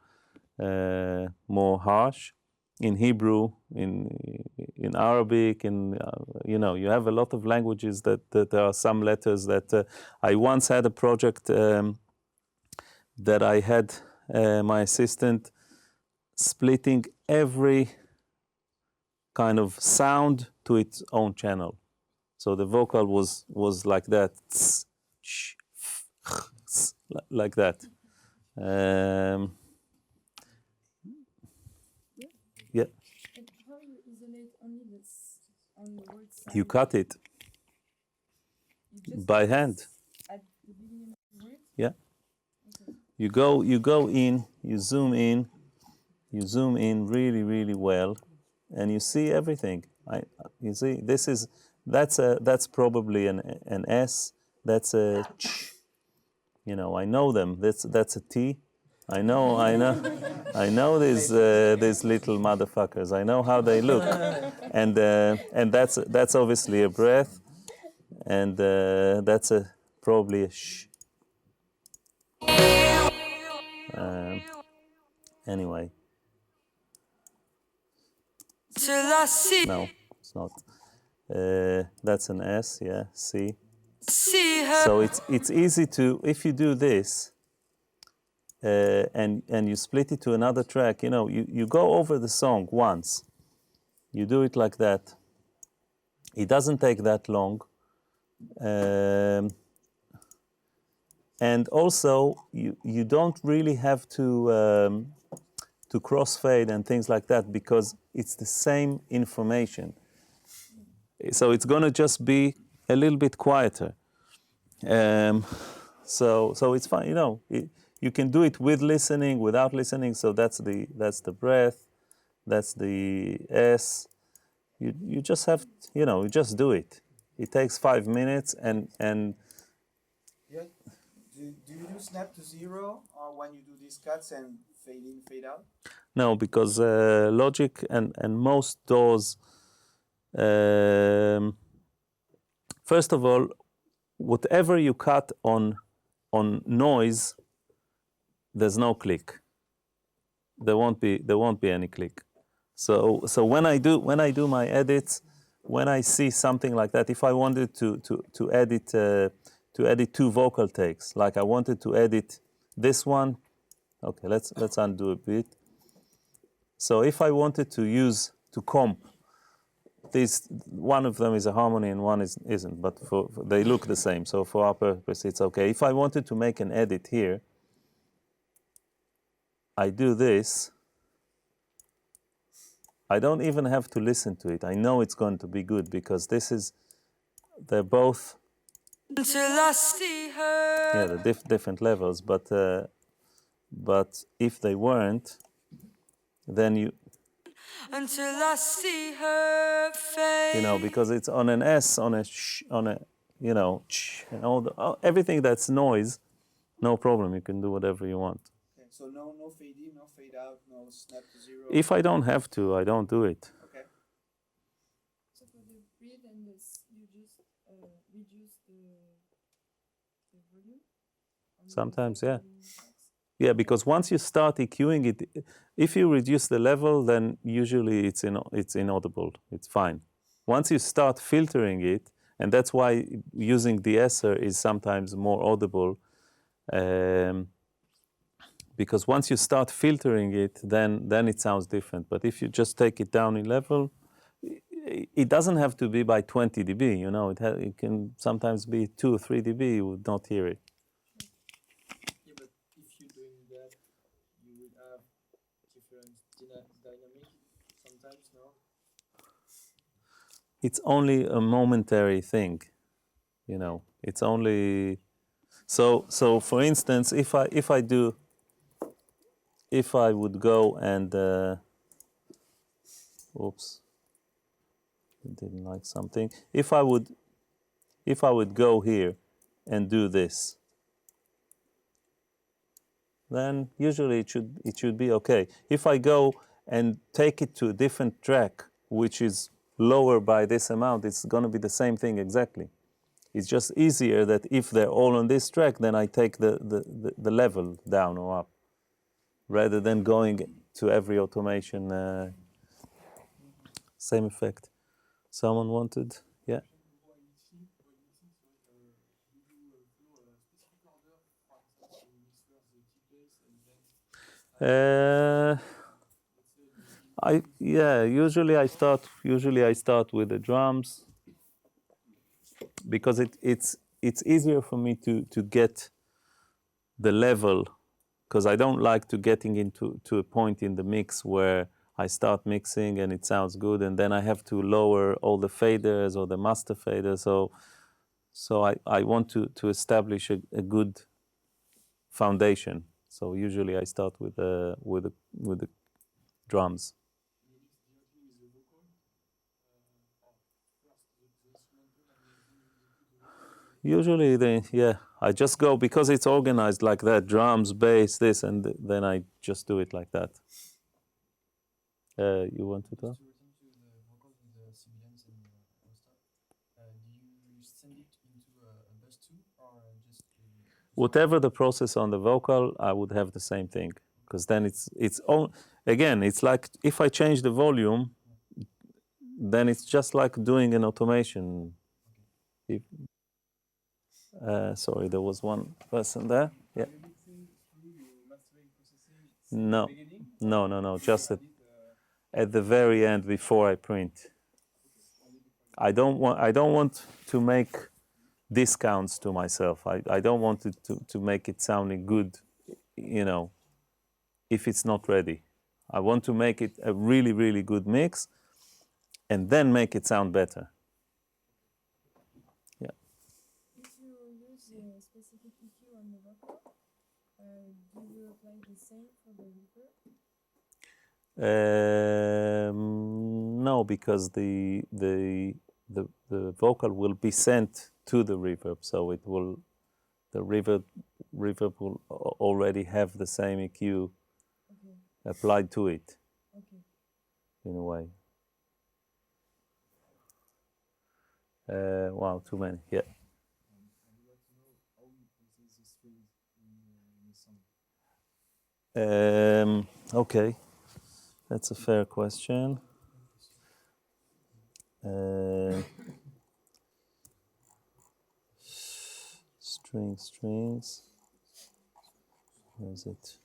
[SPEAKER 1] harsh. In Hebrew, in Arabic, you know, you have a lot of languages that there are some letters that I once had a project that I had my assistant splitting every kind of sound to its own channel. So the vocal was like that, like that. Yeah.
[SPEAKER 6] And how you isolate only this on the word side?
[SPEAKER 1] You cut it
[SPEAKER 6] You just
[SPEAKER 1] by hand.
[SPEAKER 6] at the beginning of the word?
[SPEAKER 1] Yeah.
[SPEAKER 6] Okay.
[SPEAKER 1] You go in you zoom in really, really well, and you see everything. You see, that's probably an S. That's a ch. You know, I know them. That's a T. I know these little motherfuckers. I know how they look, and that's obviously a breath, and that's probably a sh. Anyway. No, it's not. That's an S, yeah, C. So it's easy to, if you do this, and you split it to another track, you know, you go over the song once. You do it like that. It doesn't take that long. And also, you don't really have to crossfade and things like that because it's the same information. So it's going to just be a little bit quieter. So it's fine, you know. You can do it with listening, without listening. So that's the breath, that's the S. You just have, you know, you just do it. It takes 5 minutes and.
[SPEAKER 3] Yeah. Do you do snap to zero or when you do these cuts and fade in, fade out?
[SPEAKER 1] No, because Logic and most DAWs, first of all, whatever you cut on noise, there's no click. There won't be any click. So when I do my edits, when I see something like that, if I wanted to edit 2 vocal takes, like I wanted to edit this one, okay, let's undo a bit. So if I wanted to comp, one of them is a harmony and one isn't, but they look the same. So for our purpose, it's okay. If I wanted to make an edit here, I do this. I don't even have to listen to it. I know it's going to be good because they're both.
[SPEAKER 2] Until I see her.
[SPEAKER 1] Yeah, the different levels, but if they weren't, then you.
[SPEAKER 2] Until I see her face.
[SPEAKER 1] You know, because it's on an S, on a sh, on a, you know, sh, and everything that's noise, no problem. You can do whatever you want.
[SPEAKER 3] Okay, so no fade in, no fade out, no snap to zero.
[SPEAKER 1] If I don't have to, I don't do it.
[SPEAKER 3] Okay.
[SPEAKER 6] So for the breathe and this, you just reduce the volume? On the
[SPEAKER 1] Sometimes, yeah.
[SPEAKER 6] tracks?
[SPEAKER 1] Yeah, because once you start EQing it, if you reduce the level, then usually it's inaudible. It's fine. Once you start filtering it, and that's why using de-esser is sometimes more audible, because once you start filtering it, then it sounds different. But if you just take it down in level, it doesn't have to be by 20 dB. You know, it can sometimes be 2 or 3 dB. You would not hear it.
[SPEAKER 9] Yeah, but if you're doing that, you will have different dynamic sometimes, no?
[SPEAKER 1] It's only a momentary thing, you know. It's only so. For instance, if I would go and oops, I didn't like something. If I would go here and do this, then usually it should be okay. If I go and take it to a different track, which is lower by this amount, it's going to be the same thing exactly. It's just easier that if they're all on this track, then I take the level down or up, rather than going to every automation. Same effect. Someone wanted, yeah. Usually I start with the drums because it's easier for me to get the level, because I don't like to getting into a point in the mix where I start mixing and it sounds good and then I have to lower all the faders or the master fader. So I want to establish a good foundation. So usually I start with the drums. Usually I just go because it's organized like that, drums, bass, this, and then I just do it like that. You want to talk?
[SPEAKER 9] To return to the vocals with the sibilants and stuff, do you send it into a bus too, or just
[SPEAKER 1] Whatever the process on the vocal, I would have the same thing, because then it's all, again, it's like if I change the volume, then it's just like doing an automation. If, sorry, there was one person there. Yeah. No, just at the very end before I print. I don't want to make discounts to myself. I don't want it to make it sounding good, you know, if it's not ready. I want to make it a really, really good mix and then make it sound better. Yeah.
[SPEAKER 6] If you use a specific EQ on the vocal, do you apply the same for the reverb?
[SPEAKER 1] No, because the vocal will be sent to the reverb, so the reverb will already have the same EQ applied to it, in a way. Wow, too many. Yeah. Okay, that's a fair question. Strings. Where is it?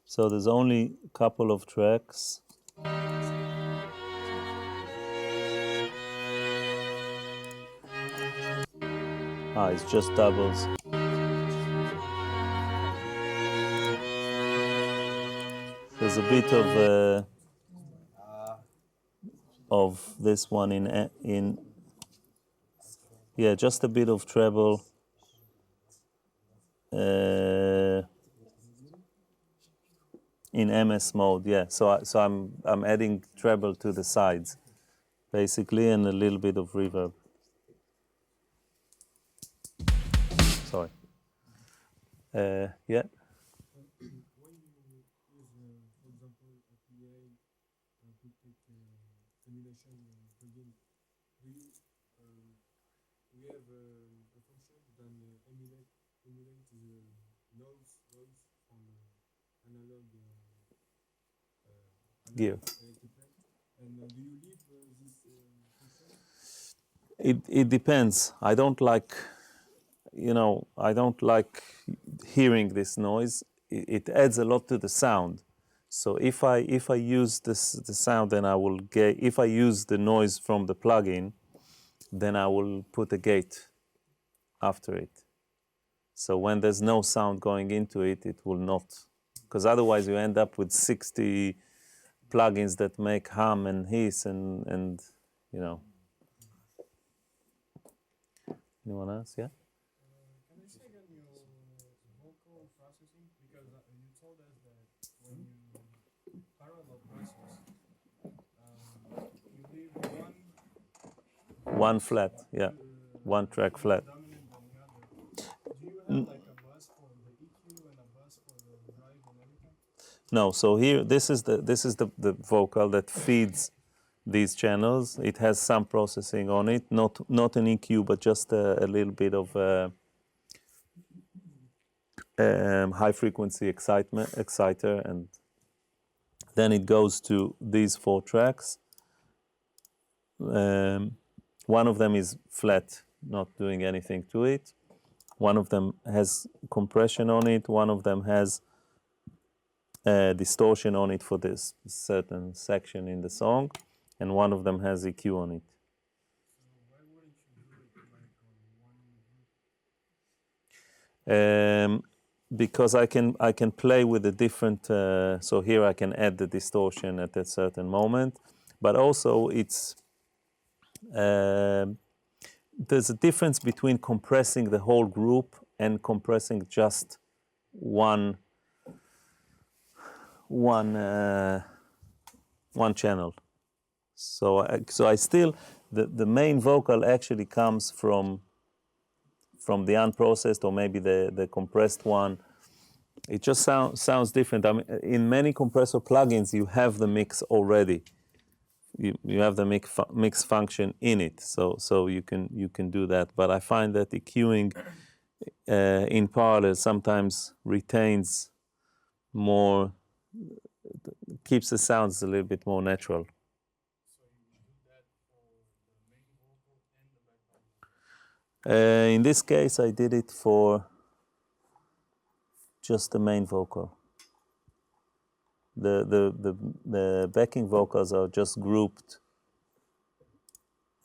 [SPEAKER 1] So there's only a couple of tracks. It's just doubles. There's a bit of this one in yeah, just a bit of treble. In MS mode, yeah. So I'm adding treble to the sides, basically, and a little bit of reverb. Sorry. Yeah.
[SPEAKER 8] When you use, for example, a PA to take simulation plugin, do you we have a function that emulate the noise from analog
[SPEAKER 1] Gear.
[SPEAKER 8] equipment, and do you leave this function?
[SPEAKER 1] It depends. I don't like hearing this noise. It adds a lot to the sound. So if I use the sound, then I will get. If I use the noise from the plugin, then I will put a gate after it. So when there's no sound going into it, it will not, because otherwise you end up with 60 plugins that make hum and hiss and you know. Anyone else? Yeah.
[SPEAKER 8] Can you say again your vocal processing? Because you told us that when you parallel process, you leave
[SPEAKER 1] One flat, yeah. One track flat.
[SPEAKER 8] dominant than the other. Do you have like a bus for the EQ and a bus for the drive and everything?
[SPEAKER 1] No, so here this is the vocal that feeds these channels. It has some processing on it, not an EQ, but just a little bit of high frequency exciter, and then it goes to these 4 tracks. One of them is flat, not doing anything to it. One of them has compression on it. One of them has distortion on it for this certain section in the song, and one of them has EQ on it.
[SPEAKER 8] So why wouldn't you do it like on one group?
[SPEAKER 1] Because I can play with the different. So here I can add the distortion at a certain moment, but also it's there's a difference between compressing the whole group and compressing just one channel. So I still the main vocal actually comes from the unprocessed or maybe the compressed one. It just sounds different. I mean, in many compressor plugins, you have the mix already. You have the mix function in it, so you can do that. But I find that EQing in parallel sometimes retains more, keeps the sounds a little bit more natural.
[SPEAKER 8] So you do that for the main vocal and the background?
[SPEAKER 1] In this case, I did it for just the main vocal. The backing vocals are just grouped,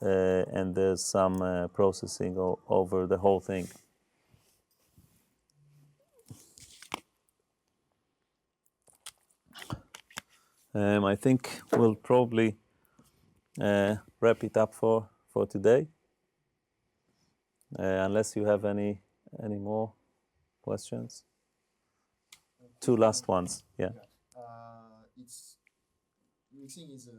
[SPEAKER 1] and there's some processing over the whole thing. I think we'll probably wrap it up for today, unless you have any more questions. Two last ones, yeah.
[SPEAKER 4] It's mixing is a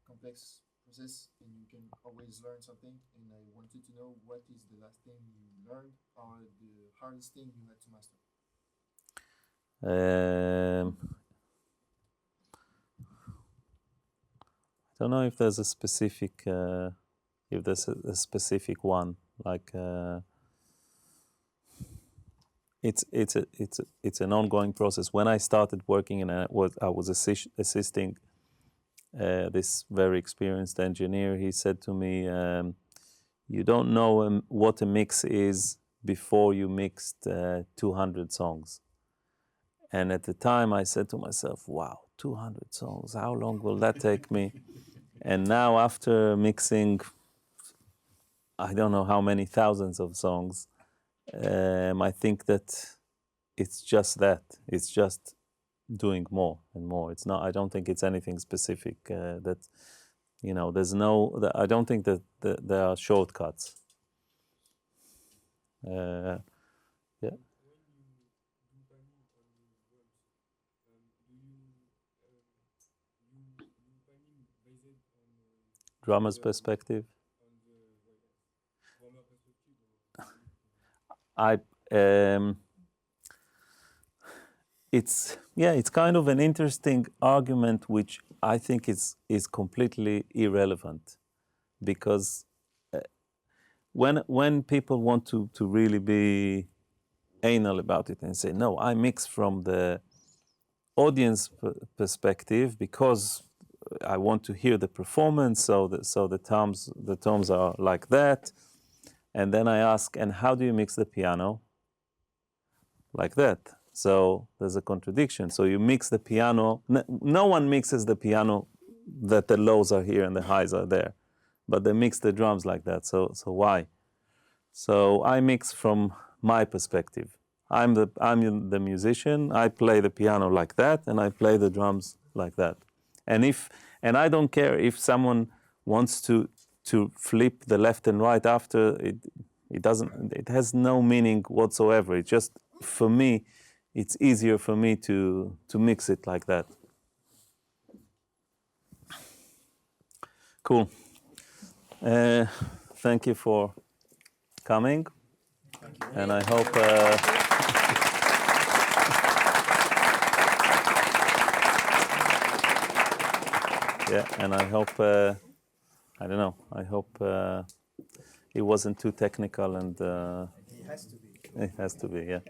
[SPEAKER 4] complex process, and you can always learn something. And I wanted to know what is the last thing you learned, or the hardest thing you had to master.
[SPEAKER 1] I don't know if there's a specific one. Like it's an ongoing process. When I started working, and I was assisting this very experienced engineer, he said to me, "You don't know what a mix is before you mixed 200 songs." And at the time, I said to myself, "Wow, 200 songs! How long will that take me?" And now, after mixing, I don't know how many thousands of songs, I think that it's just that. It's just doing more and more. It's not. I don't think it's anything specific. That there's no. I don't think that there are shortcuts. Yeah. Drummer's perspective. It's kind of an interesting argument, which I think is completely irrelevant, because when people want to really be anal about it and say, no, I mix from the audience perspective because I want to hear the performance, so the toms are like that. And then I ask, and how do you mix the piano? Like that. So there's a contradiction. So you mix the piano. No one mixes the piano that the lows are here and the highs are there, but they mix the drums like that. So why? So I mix from my perspective. I'm the musician. I play the piano like that, and I play the drums like that. And I don't care if someone wants to flip the left and right after it. It has no meaning whatsoever. It's just, for me, it's easier for me to mix it like that. Cool. Thank you for coming.
[SPEAKER 3] Thank you.
[SPEAKER 1] And I hope and I hope I don't know. I hope it wasn't too technical, and
[SPEAKER 3] It has to be.
[SPEAKER 1] it has to be, yeah.